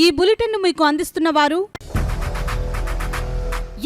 ఈ బులెటిన్ మీకు అందిస్తున్న వారు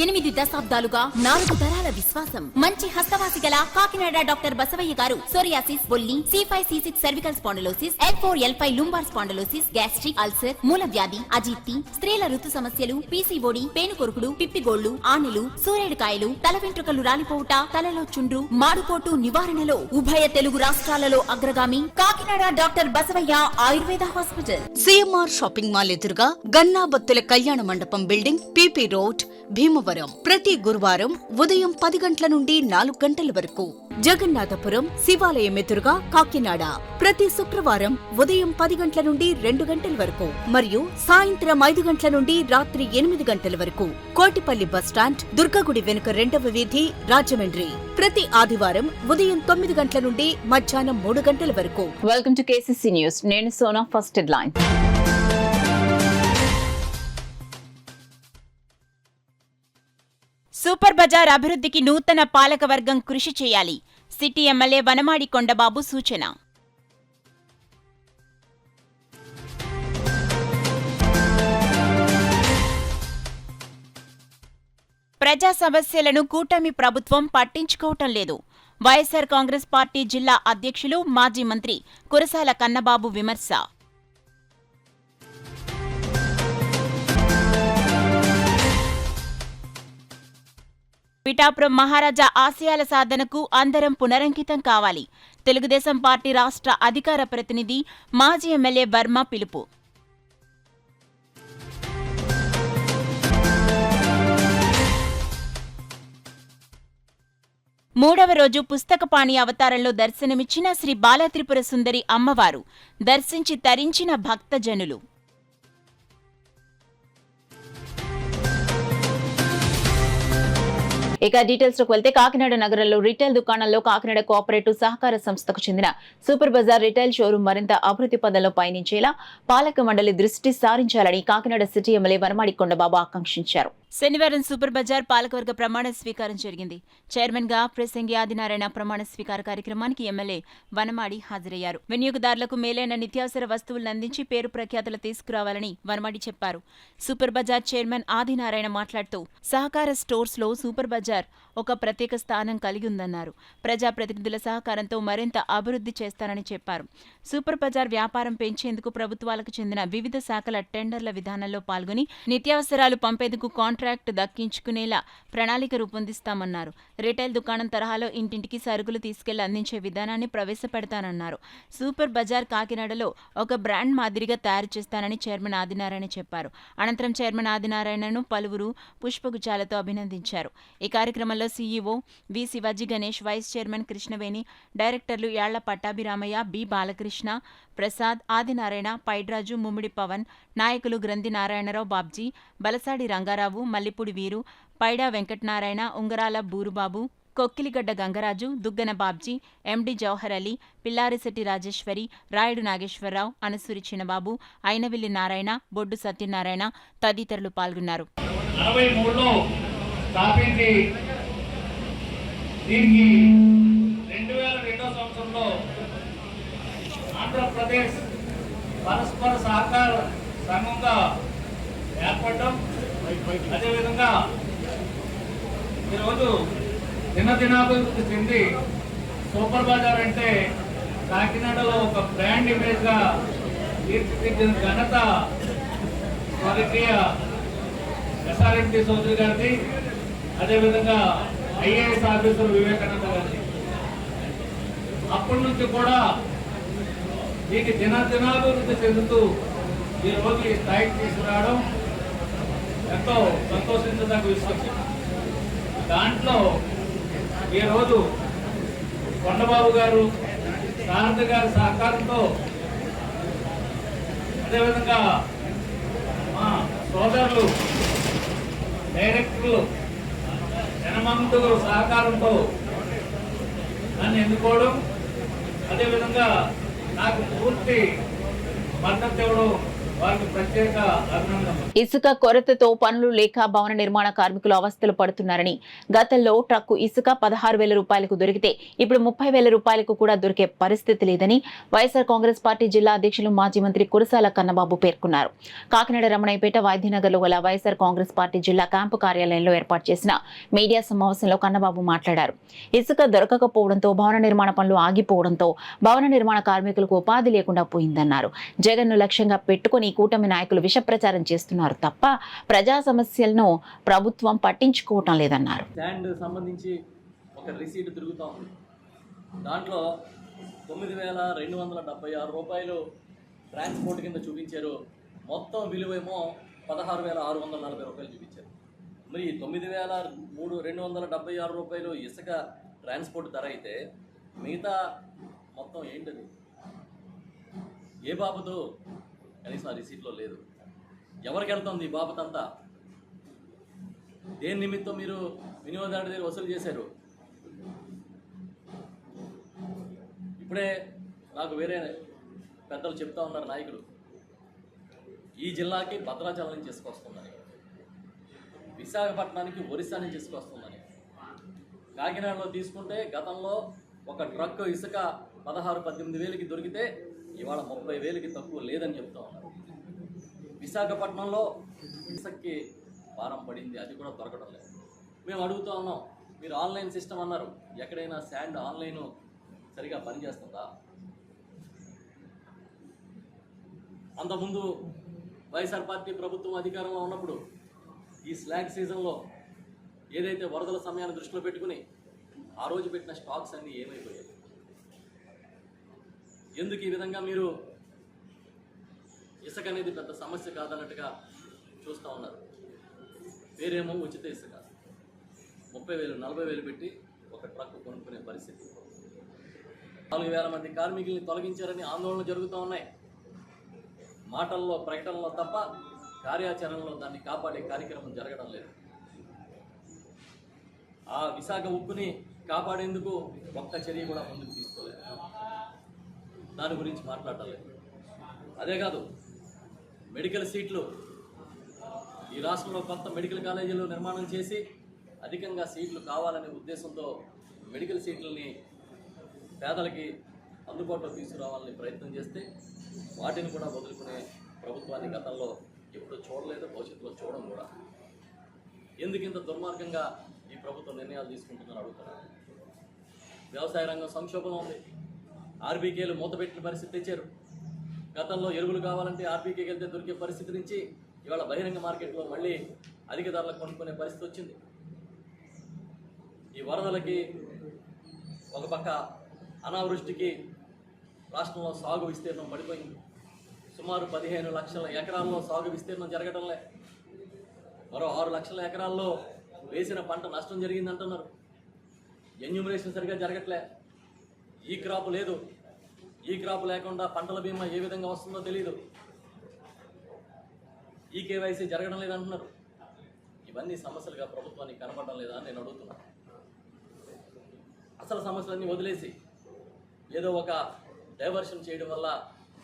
8 దశాబ్దాలుగా 4 తరాల విశ్వాసం. మంచి హస్తవాసి గల కాకినాడ డాక్టర్ బసవయ్య గారు సోరియాసిస్, బొల్లి, C5, C6 cervical spondylosis, L4, L5 lumbar spondylosis, gastric ulcer, మూల వ్యాధి, అజీర్తి, స్త్రీల ఋతు సమస్యలు, PCOD, పేనుకొరుకుడు, పిప్పిగోళ్లు, ఆనెలు, సూరేడుకాయలు, తల వెంట్రుకలు రాలిపోవుట, తలలో చుండ్రు, మాడుకోటు నివారణలో ఉభయ తెలుగు రాష్ట్రాలలో అగ్రగామి Kakinada doctor Basavayya Ayurveda hospital. CMR shopping mall ఎదురుగా గన్నాబత్తుల కళ్యాణ మండపం బిల్డింగ్, PP రోడ్, భీమవరం. ప్రతి గురువారం ఉదయం 10 గంటల నుండి 4 గంటల వరకు. జగన్నాథపురం శివాలయం ఎదురుగా కాకినాడ ప్రతి శుక్రవారం ఉదయం 10 గంటల నుండి 2 గంటల వరకు మరియు సాయంత్రం 5 గంటల నుండి రాత్రి 8 గంటల వరకు. కోటిపల్లి బస్టాండ్, దుర్గగుడి వెనుక 2వ వీధి, రాజమండ్రి. ప్రతి ఆదివారం ఉదయం 9 గంటల నుండి మధ్యాహ్నం 3 గంటల వరకు. Welcome to KCC news. నేను Sona. First headline. Super bazaar అభివృద్ధికి నూతన పాలకవర్గం కృషి చేయాలి. సిటీ ఎమ్మెల్యే వనమాడి కొండబాబు సూచన. ప్రజా సమస్యలను కూటమి ప్రభుత్వం పట్టించుకోవటం లేదు. వైఎస్సార్ కాంగ్రెస్ పార్టీ జిల్లా అధ్యక్షులు, మాజీ మంత్రి కురసాల కన్నబాబు విమర్శ. పిఠాపురం మహారాజా ఆశయాల సాధనకు అందరం పునరంకితం కావాలి. తెలుగుదేశం పార్టీ రాష్ట్ర అధికార ప్రతినిధి, మాజీ ఎమ్మెల్యే వర్మ పిలుపు. మూడవ రోజు పుస్తకపాణి అవతారంలో దర్శనమిచ్చిన శ్రీ బాలత్రిపుర సుందరి అమ్మవారు. దర్శించి తరించిన భక్తజనులు. ఇక డీటెయిల్స్ లోకి వెళ్తే కాకినాడ నగరంలో రిటైల్ దుకాణాల్లో కాకినాడ కోఆపరేటివ్ సహకార సంస్థకు చెందిన సూపర్ బజార్ రిటైల్ షోరూం మరింత అభివృద్ధి పదంలో పయనించేలా పాలక మండలి దృష్టి సారించాలని కాకినాడ సిటీ ఎమ్మెల్యే వనమాడి కొండబాబు ఆకాంక్షించారు. శనివారం సూపర్ బజార్ పాలకవర్గ ప్రమాణ స్వీకారం జరిగింది. చైర్మన్ గా ప్రసంగి ఆదినారాయణ ప్రమాణ స్వీకార కార్యక్రమానికి ఎమ్మెల్యే వనమాడి హాజరయ్యారు. వినియోగదారులకు మేలైన నిత్యావసర వస్తువులను అందించి పేరు ప్రఖ్యాతులు తీసుకురావాలని వనమాడి చెప్పారు. సూపర్ బజార్ చైర్మన్ ఆదినారాయణ మాట్లాడుతూ సహకార స్టోర్స్ లో సూపర్ బజార్ ఒక ప్రత్యేక స్థానం కలిగి ఉందన్నారు. ప్రజాప్రతినిధుల సహకారంతో మరింత అభివృద్ధి చేస్తారని చెప్పారు. సూపర్ బజార్ వ్యాపారం పెంచేందుకు ప్రభుత్వాలకు చెందిన వివిధ శాఖల టెండర్ల విధానంలో పాల్గొని నిత్యావసరాలు పంపేందుకు కాంట్రాక్ట్ దక్కించుకునేలా ప్రణాళిక రూపొందిస్తామన్నారు. రిటైల్ దుకాణం తరహాలో ఇంటింటికి సరుకులు తీసుకెళ్లి అందించే విధానాన్ని ప్రవేశపెడతానన్నారు. సూపర్ బజార్ కాకినాడలో ఒక బ్రాండ్ మాదిరిగా తయారు చేస్తానని చైర్మన్ ఆదినారాయణ చెప్పారు. అనంతరం చైర్మన్ ఆదినారాయణను పలువురు పుష్పగుచ్చాలతో అభినందించారు. ఈ కార్యక్రమంలో సీఈఓ వి శివాజీ గణేష్, వైస్ చైర్మన్ కృష్ణవేణి, డైరెక్టర్లు యాళ్ల పట్టాభిరామయ్య, బి బాలకృష్ణ, ప్రసాద్, ఆదినారాయణ, పైడ్రాజు, ముమ్మిడి పవన్, నాయకులు గ్రంథి నారాయణరావు, బాబ్జీ, బలసాడి రంగారావు, మల్లిపూడి వీరు, పైడా వెంకటనారాయణ, ఉంగరాల బూరుబాబు, కొక్కిలిగడ్డ గంగరాజు, దుగ్గన బాబ్జీ, ఎండి జవహర్ అలీ, పిల్లారిశెట్టి రాజేశ్వరి, రాయుడు నాగేశ్వరరావు, అనసూరి చిన్నబాబు, అయినవిల్లి నారాయణ, బొడ్డు సత్యనారాయణ తదితరులు పాల్గొన్నారు. స్థాపించి దీనికి 2002వ సంవత్సరంలో ఆంధ్రప్రదేశ్ పరస్పర సహకార సంఘంగా ఏర్పడడం, అదేవిధంగా ఈరోజు దినదినాభివృద్ధి చెంది సూపర్ బజార్ అంటే కాకినాడలో ఒక బ్రాండ్ ఇమేజ్గా తీర్చిదిద్దిన ఘనత స్వర్గీయ SRMT చౌదరి గారిది, అదేవిధంగా IAS ఆఫీసర్ వివేకానంద గారిది. అప్పటి నుంచి కూడా దీనికి దినాభివృద్ధి చెందుతూ ఈరోజు ఈ స్థాయికి తీసుకురావడం ఎంతో సంతోషించదగ్గ విషయం. దాంట్లో ఈరోజు కొండబాబు గారు, శారద గారి సహకారంతో, అదేవిధంగా మా సోదరులు డైరెక్టర్లు జనమంతుల సహకారంతో నన్ను ఎన్నుకోవడం, అదేవిధంగా నాకు పూర్తి మద్దతు ఇవ్వడం వారికి ప్రత్యేక అభినందనలు. ఇసుక కొరతతో పనులు లేక భవన నిర్మాణ కార్మికులు అవస్థలు పడుతున్నారని, గతంలో ట్రక్కు ఇసుక 16,000 రూపాయలకు దొరికితే ఇప్పుడు 30,000 రూపాయలకు కూడా దొరికే పరిస్థితి లేదని వైఎస్ఆర్ కాంగ్రెస్ పార్టీ జిల్లా అధ్యక్షులు మాజీ మంత్రి కురసాల కన్నబాబు పేర్కొన్నారు. కాకినాడ రమణయ్యపేట వైద్యనగర్లో గల వైఎస్ఆర్ కాంగ్రెస్ పార్టీ జిల్లా క్యాంపు కార్యాలయంలో ఏర్పాటు చేసిన మీడియా సమావేశంలో కన్నబాబు మాట్లాడారు. ఇసుక దొరకకపోవడంతో భవన నిర్మాణ పనులు ఆగిపోవడంతో భవన నిర్మాణ కార్మికులకు ఉపాధి లేకుండా పోయిందన్నారు. జగన్ను లక్ష్యంగా పెట్టుకుని కూటమి నాయకులు విష ప్రచారం చేస్తున్నారు తప్ప ప్రజా సమస్యలను ప్రభుత్వం పట్టించుకోవటం లేదన్నారు. స్టాండ్ సంబంధించి ఒక రిసీట్ తిరుగుతూ ఉంది. దాంట్లో 9,276 రూపాయలు ట్రాన్స్పోర్ట్ కింద చూపించారు. మొత్తం విలువేమో 16,640 రూపాయలు చూపించారు. మరి 9,276 రూపాయలు ఇసుక ట్రాన్స్పోర్ట్ ధర అయితే మిగతా మొత్తం ఏంటది? ఏ బాబుతో కనీసం ఆ రిసీట్లో లేదు. ఎవరికి వెళ్తుంది ఈ బాబతంతా? దేని నిమిత్తం మీరు వినియోగదారుడి దగ్గర వసూలు చేశారు? ఇప్పుడే నాకు వేరే పెద్దలు చెప్తా ఉన్నారు నాయకులు, ఈ జిల్లాకి భద్రాచలం నుంచి తీసుకొస్తుందని, విశాఖపట్నానికి ఒరిస్సా నుంచి తీసుకొస్తుందని. కాకినాడలో తీసుకుంటే గతంలో ఒక ట్రక్ ఇసుక 16-18 వేలకి దొరికితే ఇవాళ 30 వేలకి తక్కువ లేదని చెప్తా ఉన్నారు. విశాఖపట్నంలో ఇసుకకి భారం పడింది, అది కూడా దొరకడం లేదు. మేము అడుగుతూ ఉన్నాం, మీరు ఆన్లైన్ సిస్టమ్ అన్నారు, ఎక్కడైనా శాండ్ ఆన్లైన్ సరిగా పనిచేస్తుందా? అంతకుముందు వైఎస్ఆర్ పార్టీ ప్రభుత్వం అధికారంలో ఉన్నప్పుడు ఈ స్లాగ్ సీజన్లో ఏదైతే వరదల సమయాన్ని దృష్టిలో పెట్టుకుని ఆ రోజు పెట్టిన స్టాక్స్ అన్నీ ఏమైపోయాయి? ఎందుకు ఈ విధంగా మీరు ఇసుక అనేది పెద్ద సమస్య కాదన్నట్టుగా చూస్తూ ఉన్నారు? వేరేమో ఉచిత ఇసుక 30,000 40,000 పెట్టి ఒక ట్రక్ కొనుక్కునే పరిస్థితి. 4,000 మంది కార్మికుల్ని తొలగించారని ఆందోళనలు జరుగుతూ ఉన్నాయి. మాటల్లో ప్రకటనలో తప్ప కార్యాచరణలో దాన్ని కాపాడే కార్యక్రమం జరగడం లేదు. ఆ విశాఖ ఉక్కుని కాపాడేందుకు ఒక్క చర్య కూడా ముందుకు తీసుకోలేదు. దాని గురించి మాట్లాడటం లేదు. అదే కాదు, మెడికల్ సీట్లు ఈ రాష్ట్రంలో కొత్త మెడికల్ కాలేజీలు నిర్మాణం చేసి అధికంగా సీట్లు కావాలనే ఉద్దేశంతో మెడికల్ సీట్లని పేదలకి అందుబాటులో తీసుకురావాలని ప్రయత్నం చేస్తే వాటిని కూడా వదులుకునే ప్రభుత్వాన్ని గతంలో ఎప్పుడూ చూడలేదు, భవిష్యత్తులో చూడడం కూడా. ఎందుకు ఇంత దుర్మార్గంగా ఈ ప్రభుత్వం నిర్ణయాలు తీసుకుంటుందని అడుగుతున్నారు. వ్యవసాయ రంగం సంక్షోభంలో ఉంది. ఆర్బీకేలు మూతపెట్టిన పరిస్థితి తెచ్చారు. గతంలో ఎరువులు కావాలంటే ఆర్బీకేకి వెళ్తే దొరికే పరిస్థితి నుంచి ఇవాళ బహిరంగ మార్కెట్లో మళ్ళీ అధిక ధరలకు కొనుక్కునే పరిస్థితి వచ్చింది. ఈ వరదలకి ఒక పక్క అనావృష్టికి రాష్ట్రంలో సాగు విస్తీర్ణం పడిపోయింది. సుమారు 15 లక్షల ఎకరాల్లో సాగు విస్తీర్ణం జరగడంలే. మరో 6 లక్షల ఎకరాల్లో వేసిన పంట నష్టం జరిగిందంటున్నారు. ఎన్యూమరేషన్ సరిగా జరగట్లే. ఈ క్రాప్ లేదు. ఈ క్రాప్ లేకుండా పంటల బీమా ఏ విధంగా వస్తుందో తెలియదు. ఈ కేవైసీ జరగడం లేదంటున్నారు. ఇవన్నీ సమస్యలుగా ప్రభుత్వానికి కనపడడం లేదా అని నేను అడుగుతున్నాను. అసలు సమస్యలన్నీ వదిలేసి ఏదో ఒక డైవర్షన్ చేయడం వల్ల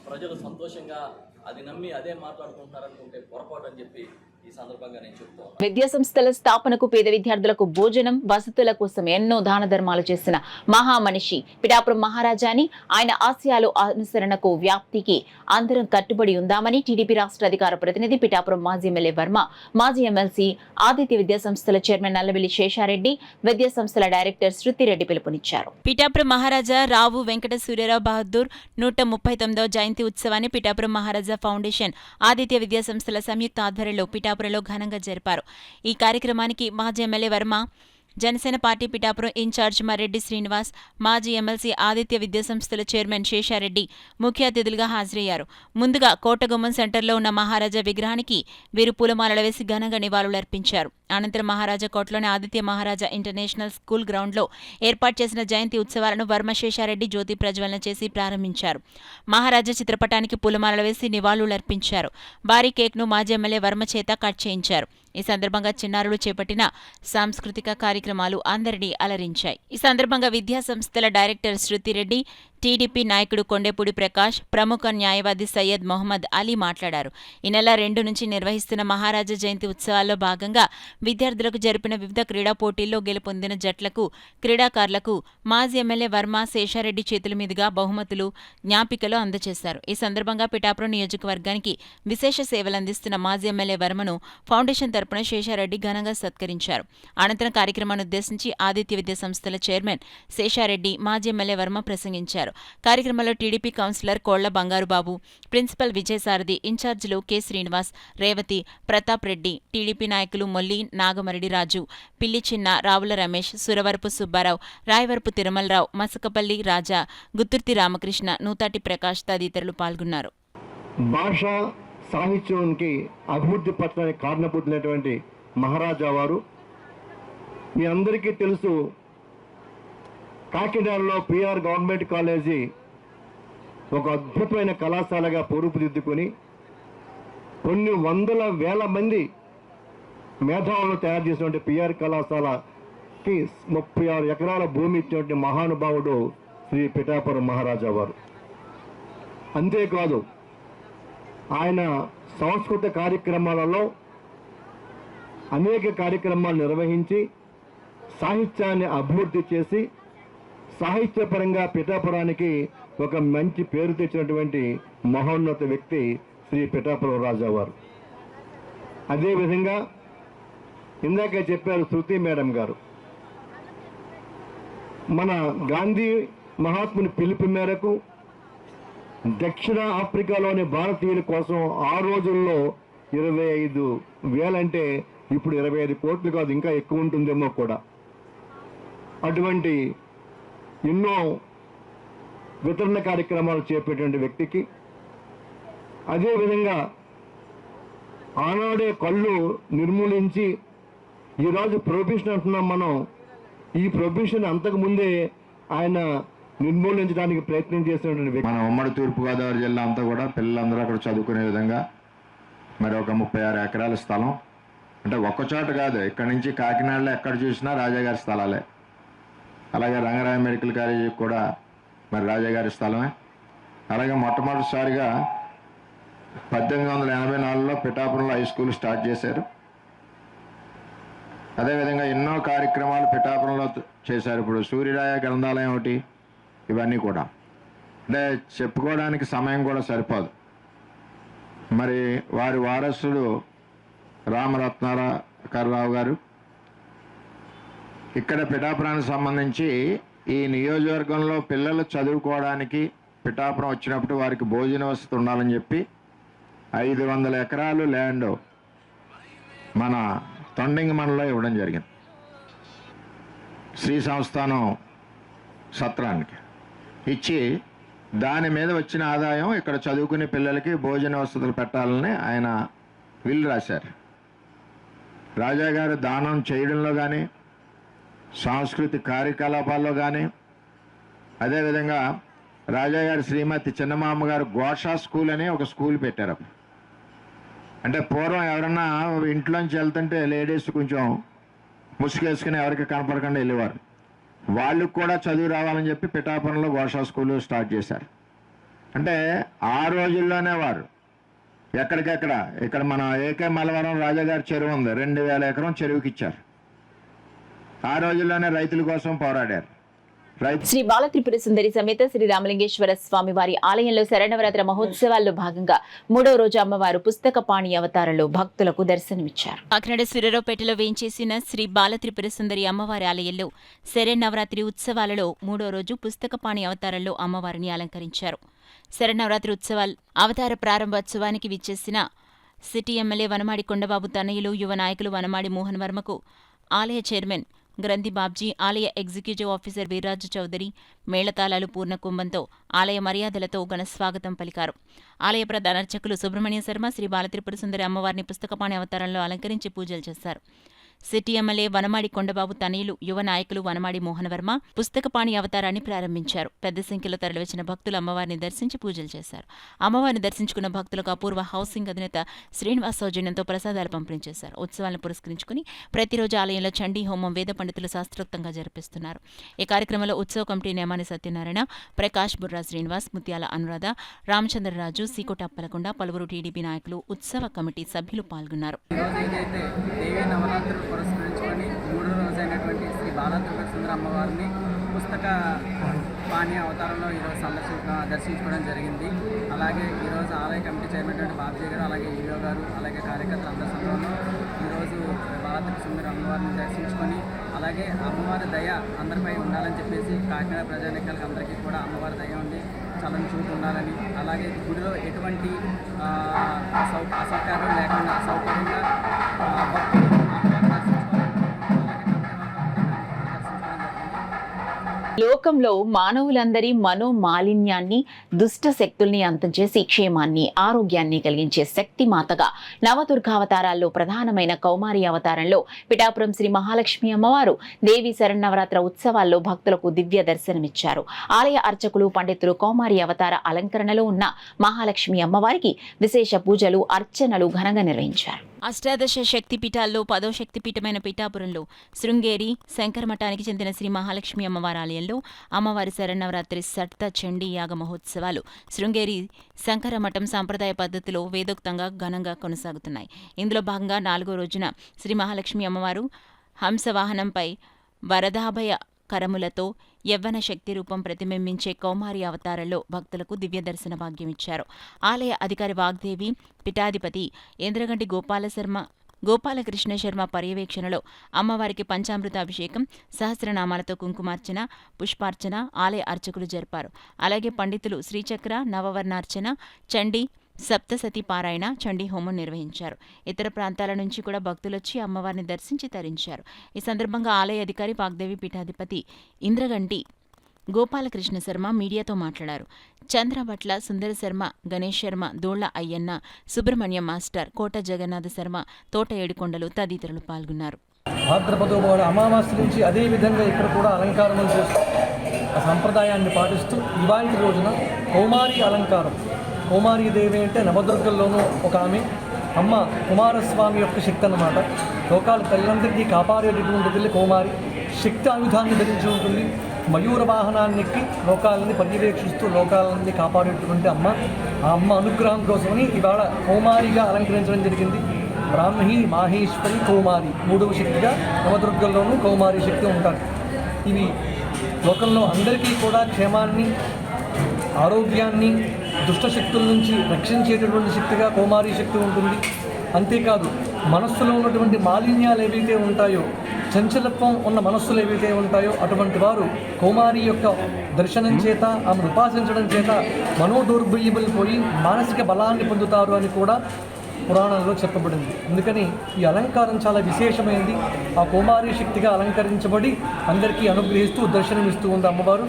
ప్రజలు సంతోషంగా అది నమ్మి అదే మాట్లాడుకుంటున్నారనుకుంటే పొరపాటు అని చెప్పి ఈ సందర్భంగా నేను చెప్తాను. విద్యా సంస్థల స్థాపనకు, పేద విద్యార్థులకు భోజనం వసతుల కోసం ఎన్నో దాన ధర్మాలు చేసిన మహామనిషి పిఠాపురం మహారాజా అని, ఆయన ఆశయాలు అనుసరణకు వ్యాప్తికి అందరం కట్టుబడి ఉందామని టీడీపీ రాష్ట్ర అధికార ప్రతినిధి పిఠాపురం మాజీ ఎమ్మెల్యే వర్మ, మాజీ ఎమ్మెల్సీ ఆదిత్య విద్యా సంస్థల చైర్మన్ నల్లవెల్లి శేషారెడ్డి, విద్యా సంస్థల డైరెక్టర్ శృతిరెడ్డి పిలుపునిచ్చారు. పిఠాపురం మహారాజా రావు వెంకట సూర్యరావు బహదూర్ 139వ జయంతి ఉత్సవాన్ని పిఠాపురం మహారాజా ఫౌండేషన్, ఆదిత్య విద్యా సంస్థల సంయుక్త ఆధ్వర్యంలో పిఠాపురంలో ఘనంగా జరిపారు. ఈ కార్యక్రమానికి మాజీ MLA Varma, Janasena party Pithapuram incharge Marreddy Srinivas, మాజీ ఎమ్మెల్సీ ఆదిత్య విద్యా సంస్థల చైర్మన్ శేషారెడ్డి ముఖ్య అతిథులుగా హాజరయ్యారు. ముందుగా కోటగుమ్మం సెంటర్లో ఉన్న మహారాజా విగ్రహానికి వీరు పూలమాలలు వేసి ఘనంగా నివాళులర్పించారు. అనంతరం మహారాజా కోటలోని ఆదిత్య మహారాజా ఇంటర్నేషనల్ స్కూల్ గ్రౌండ్లో ఏర్పాటు చేసిన జయంతి ఉత్సవాలను వర్మ, శేషారెడ్డి జ్యోతి ప్రజ్వలన చేసి ప్రారంభించారు. మహారాజా చిత్రపటానికి పూలమాలలు వేసి నివాళులర్పించారు. భారీ కేక్ను మాజీ ఎమ్మెల్యే వర్మ చేత కట్ చేయించారు. ఈ సందర్భంగా చిన్నారులు చేపట్టిన సాంస్కృతిక కార్యక్రమాలు అందరినీ అలరించాయి. ఈ సందర్భంగా విద్యా సంస్థల డైరెక్టర్ శృతిరెడ్డి, టీడీపీ నాయకుడు కొండేపూడి ప్రకాష్, ప్రముఖ న్యాయవాది సయ్యద్ మొహమ్మద్ అలీ మాట్లాడారు. ఈ నెల 2 నుంచి నిర్వహిస్తున్న మహారాజా జయంతి ఉత్సవాల్లో భాగంగా విద్యార్థులకు జరిపిన వివిధ క్రీడా పోటీల్లో గెలుపొందిన జట్లకు, క్రీడాకారులకు మాజీ ఎమ్మెల్యే వర్మ శేషారెడ్డి చేతుల మీదుగా బహుమతులు, జ్ఞాపికలు అందజేశారు. ఈ సందర్భంగా పిఠాపురం నియోజకవర్గానికి విశేష సేవలందిస్తున్న మాజీ ఎమ్మెల్యే వర్మను ఫౌండేషన్ తరపున శేషారెడ్డి ఘనంగా సత్కరించారు. అనంతరం కార్యక్రమాన్ని ఉద్దేశించి ఆదిత్య విద్యా సంస్థల చైర్మన్ శేషారెడ్డి, మాజీ ఎమ్మెల్యే వర్మ ప్రసంగించారు. కార్యక్రమంలో టీడీపీ కౌన్సిలర్ కోళ్ల బంగారుబాబు, ప్రిన్సిపల్ విజయసారథి, ఇన్ఛార్జీలు కె శ్రీనివాస్, రేవతి, ప్రతాప్ రెడ్డి, టీడీపీ నాయకులు మొల్లి నాగమరెడ్డి రాజు, పిల్లి చిన్న, రావుల రమేష్, సురవరపు సుబ్బారావు, రాయవరపు తిరుమలరావు, మసకపల్లి రాజా, గుత్తుర్తి రామకృష్ణ, నూతాటి ప్రకాష్ తదితరులు పాల్గొన్నారు. భాష సాహిత్యానికి అభివృద్ధి పరచడానికి కారణభూతులైనటువంటి మహారాజా వారు మీ అందరికీ తెలుసు. కాకినాడలో పిఆర్ గవర్నమెంట్ కాలేజీ ఒక అద్భుతమైన కళాశాలగా రూపుదిద్దుకొని కొన్ని వందల వేల మంది మేధావులను తయారు చేసినటువంటి పిఆర్ కళాశాలకి 36 ఎకరాల భూమి ఇచ్చినటువంటి మహానుభావుడు శ్రీ పిఠాపురం మహారాజా వారు. అంతేకాదు, ఆయన సాంస్కృతిక కార్యక్రమాలలో అనేక కార్యక్రమాలు నిర్వహించి సాహిత్యాన్ని అభివృద్ధి చేసి సాహిత్యపరంగా పిఠాపురానికి ఒక మంచి పేరు తెచ్చినటువంటి మహోన్నత వ్యక్తి శ్రీ పిఠాపురం రాజా వారు. అదేవిధంగా ఇందాక చెప్పారు శృతి మేడం గారు, మన గాంధీ మహాత్ముని పిలుపు మేరకు దక్షిణ ఆఫ్రికాలోని భారతీయుల కోసం ఆ రోజుల్లో 25,000 అంటే ఇప్పుడు 25 కోట్లు కాదు, ఇంకా ఎక్కువ ఉంటుందేమో కూడా. అటువంటి ఎన్నో వితరణ కార్యక్రమాలు చేపట్టేటువంటి వ్యక్తికి, అదేవిధంగా ఆనాడే కళ్ళు నిర్మూలించి ఈరోజు ప్రొహిబిషన్ అంటున్నాం మనం. ఈ ప్రొహిబిషన్ అంతకుముందే ఆయన నిర్మూలించడానికి ప్రయత్నం చేసినటువంటి వ్యక్తి. మన ఉమ్మడి తూర్పుగోదావరి జిల్లా అంతా కూడా పిల్లలందరూ అక్కడ చదువుకునే విధంగా మరి ఒక 36 ఎకరాల స్థలం, అంటే ఒక్కచోట కాదు, ఇక్కడ నుంచి కాకినాడలో ఎక్కడ చూసినా రాజాగారి స్థలాలే. అలాగే రంగరాయ మెడికల్ కాలేజీ కూడా మరి రాజాగారి స్థలమే. అలాగే మొట్టమొదటిసారిగా 1884లో పిఠాపురంలో హై స్కూల్ స్టార్ట్ చేశారు. అదేవిధంగా ఎన్నో కార్యక్రమాలు పిఠాపురంలో చేశారు. ఇప్పుడు సూర్యరాయ గ్రంథాలయం ఒకటి, ఇవన్నీ కూడా అంటే చెప్పుకోవడానికి సమయం కూడా సరిపోదు. మరి వారి వారసుడు రామరత్నాకరరావు గారు ఇక్కడ పిఠాపురానికి సంబంధించి ఈ నియోజకవర్గంలో పిల్లలు చదువుకోవడానికి పిఠాపురం వచ్చినప్పుడు వారికి భోజన వసతి ఉండాలని చెప్పి 500 ఎకరాలు ల్యాండ్ మన తొండింగ మండలంలో ఇవ్వడం జరిగింది శ్రీ సంస్థానం సత్రానికి ఇచ్చి, దాని మీద వచ్చిన ఆదాయం ఇక్కడ చదువుకునే పిల్లలకి భోజన వసతులు పెట్టాలని ఆయన విల్ రాశారు. రాజాగారు దానం చేయడంలో కానీ, సాంస్కృతిక కార్యకలాపాల్లో కానీ, అదేవిధంగా రాజాగారి శ్రీమతి చిన్నమామ గారు ఘోషా స్కూల్ అని ఒక స్కూల్ పెట్టారు. అంటే పూర్వం ఎవరన్నా ఇంట్లోంచి వెళ్తుంటే లేడీస్ కొంచెం ముసుగేసుకుని ఎవరికి కనపడకుండా వెళ్ళేవారు. వాళ్ళకు కూడా చదువు రావాలని చెప్పి పిఠాపురంలో ఘోషా స్కూల్ స్టార్ట్ చేశారు. అంటే ఆ రోజుల్లోనే వారు ఎక్కడికెక్కడ, ఇక్కడ మన ఏకే మలవరం రాజాగారి చెరువు ఉంది, 2000 ఎకరం చెరువుకి ఇచ్చారు. ఆ రోజుల్లోనే రైతుల కోసం పోరాడారు. శ్రీ బాలత్రిపుర సుందరి సమేత శ్రీ రామలింగేశ్వర స్వామి వారి ఆలయంలో శరణవరాత్రి మహోత్సవాల్లో భాగంగా 3వ రోజు అమ్మవారు పుస్తక పాణి అవతారంలో భక్తులకు దర్శనమిచ్చారు. కాకినాడ సూర్యారావుపేటలో వేంచేసిన శ్రీ బాలత్రిపుర సుందరి అమ్మవారి ఆలయంలో శరన్నవరాత్రి ఉత్సవాలలో 3వ రోజు పుస్తక పాణి అవతారంలో అమ్మవారిని అలంకరించారు. శరన్నవరాత్రి అవతార ప్రారంభోత్సవానికి విచ్చేసిన సిటీ ఎమ్మెల్యే వనమాడి కొండబాబు తనయులు, యువ నాయకులు వనమాడి మోహన్ వర్మకు ఆలయ చైర్మన్ గ్రంథి బాబ్జీ, ఆలయ ఎగ్జిక్యూటివ్ ఆఫీసర్ వీర్రాజు చౌదరి మేళతాళాలు పూర్ణ కుంభంతో ఆలయ మర్యాదలతో ఘనస్వాగతం పలికారు. ఆలయ ప్రధాన అర్చకులు సుబ్రహ్మణ్య శర్మ శ్రీ బాలత్రిపుర సుందరి అమ్మవారిని పుస్తకపాణి అవతారంలో అలంకరించి పూజలు చేశారు. సిటీ ఎమ్మెల్యే వనమాడి కొండబాబు తనయులు యువ నాయకులు వనమాడి మోహన్ వర్మ పుస్తకపాణి అవతారాన్ని ప్రారంభించారు. పెద్ద సంఖ్యలో తరలివచ్చిన భక్తులు అమ్మవారిని దర్శించి పూజలు చేశారు. అమ్మవారిని దర్శించుకున్న భక్తులకు అపూర్వ హౌసింగ్ అధినేత శ్రీనివాస్ సౌజన్యంతో ప్రసాదాలు పంపిణీ చేశారు. ఉత్సవాలను పురస్కరించుకుని ప్రతిరోజు ఆలయంలో చండీ హోమం వేద పండితులు శాస్త్రోక్తంగా జరిపిస్తున్నారు. ఈ కార్యక్రమంలో ఉత్సవ కమిటీ నియమాని సత్యనారాయణ, ప్రకాష్ బుర్రా శ్రీనివాస్, ముత్యాల అనురాధ, రామచంద్రరాజు, సీకోట అప్పలకొండ, పలువురు టీడీపీ నాయకులు, ఉత్సవ కమిటీ సభ్యులు పాల్గొన్నారు. ఏదైతే దేవీ నవరాత్రులు పురస్కరించుకొని 3వ రోజైనటువంటి శ్రీ బాలాత్రిపుర సుందర అమ్మవారిని పుస్తక పాణి అవతారంలో ఈరోజు దర్శించుకోవడం జరిగింది. అలాగే ఈరోజు ఆలయ కమిటీ చైర్మన్ బాబుజీ గారు, అలాగే ఈవో గారు, అలాగే కార్యకర్తలు అందరి సమయంలో ఈరోజు బాలాత్రిపుర సుందర అమ్మవారిని దర్శించుకొని అలాగే అమ్మవారి దయ అందరిపై ఉండాలని చెప్పేసి కాకినాడ ప్రజానికాలకు అందరికీ కూడా అమ్మవారి దయ ఉండి చల్లని చూపు ఉండాలని, అలాగే గుడిలో ఎటువంటి అసౌకర్యం లేకుండా సౌకర్యంగా భక్తులు అమ్మవారిని దర్శించుకోవాలని లోకంలో మానవులందరి మనోమాలిన్యాన్ని, దుష్ట శక్తుల్ని అంతం చేసి క్షేమాన్ని, ఆరోగ్యాన్ని కలిగించే శక్తి మాతగా నవదుర్గావతారాల్లో ప్రధానమైన కౌమారి అవతారంలో పిఠాపురం శ్రీ మహాలక్ష్మి అమ్మవారు దేవి శరన్నవరాత్ర ఉత్సవాల్లో భక్తులకు దివ్య దర్శనమిచ్చారు. ఆలయ అర్చకులు, పండితులు కౌమారి అవతార అలంకరణలో ఉన్న మహాలక్ష్మి అమ్మవారికి విశేష పూజలు, అర్చనలు ఘనంగా నిర్వహించారు. అష్టాదశ శక్తిపీఠాల్లో 10వ శక్తిపీఠమైన పిఠాపురంలో శృంగేరి శంకరమఠానికి చెందిన శ్రీ మహాలక్ష్మి అమ్మవారి ఆలయంలో అమ్మవారి శరన్నవరాత్రి సప్త చండీ యాగ మహోత్సవాలు శృంగేరి శంకరమఠం సాంప్రదాయ పద్ధతిలో వేదోక్తంగా ఘనంగా కొనసాగుతున్నాయి. ఇందులో భాగంగా 4వ రోజున శ్రీ మహాలక్ష్మి అమ్మవారు హంసవాహనంపై వరదాభయ కరములతో యవ్వన శక్తి రూపం ప్రతిబింబించే కౌమారి అవతారంలో భక్తులకు దివ్య దర్శన భాగ్యమిచ్చారు. ఆలయ అధికారి వాగ్దేవి పీఠాధిపతి ఇంద్రగంటి గోపాలకృష్ణ శర్మ పర్యవేక్షణలో అమ్మవారికి పంచామృత అభిషేకం, సహస్రనామాలతో కుంకుమార్చన, పుష్పార్చన ఆలయ అర్చకులు జరిపారు. అలాగే పండితులు శ్రీచక్ర, నవవర్ణార్చన, చండీ సప్తసతి పారాయణ, చండీ హోమం నిర్వహించారు. ఇతర ప్రాంతాల నుంచి కూడా భక్తులొచ్చి అమ్మవారిని దర్శించి తరించారు. ఈ సందర్భంగా ఆలయ అధికారి వాగ్దేవి పీఠాధిపతి ఇంద్రగంటి గోపాలకృష్ణ శర్మ మీడియాతో మాట్లాడారు. చంద్రభట్ల సుందర శర్మ, గణేష్ శర్మ, దోళ్ల అయ్యన్న, సుబ్రహ్మణ్యం మాస్టర్, కోట జగన్నాథ శర్మ, తోట ఏడుకొండలు తదితరులు పాల్గొన్నారు. భాద్రపద అమావాస్య నుంచి అదేవిధంగా ఇక్కడ కూడా అలంకారములు చేస్తూ ఆ సంప్రదాయాన్ని పాటిస్తూ ఇవాళ రోజున కౌమారి అలంకారం, కౌమారీదేవి అంటే నవదుర్గల్లోనూ ఒక ఆమె అమ్మ కుమారస్వామి యొక్క శక్తి అన్నమాట. లోకాల తల్లిదండ్రులకి కాపాడేటటువంటి తల్లి కౌమారి, శక్తి ఆయుధాన్ని ధరించి ఉంటుంది. మయూర వాహనాన్ని ఎక్కి లోకాలని పర్యవేక్షిస్తూ లోకాలని కాపాడేటువంటి అమ్మ. ఆ అమ్మ అనుగ్రహం కోసమని ఇవాళ కౌమారిగా అలంకరించడం జరిగింది. బ్రాహ్మణి, మాహేశ్వరి, కౌమారి 3వ శక్తిగా నవదుర్గల్లోనూ కౌమారి శక్తి ఉంటారు. ఇవి లోకంలో అందరికీ కూడా క్షేమాన్ని, ఆరోగ్యాన్ని, దుష్టశక్తుల నుంచి రక్షించేటటువంటి శక్తిగా కౌమారీ శక్తి ఉంటుంది. అంతేకాదు మనస్సులో ఉన్నటువంటి మాలిన్యాలు ఏవైతే ఉంటాయో, చంచలత్వం ఉన్న మనస్సులు ఏవైతే ఉంటాయో అటువంటి వారు కౌమారి యొక్క దర్శనం చేత, ఆమెను ఉపాసించడం చేత మనోదౌర్బల్యములు పోయి మానసిక బలాన్ని పొందుతారు అని కూడా పురాణంలో చెప్పబడింది. అందుకని ఈ అలంకారం చాలా విశేషమైనది. ఆ కౌమారీ శక్తిగా అలంకరించబడి అందరికీ అనుగ్రహిస్తూ దర్శనమిస్తూ ఉంది అమ్మవారు.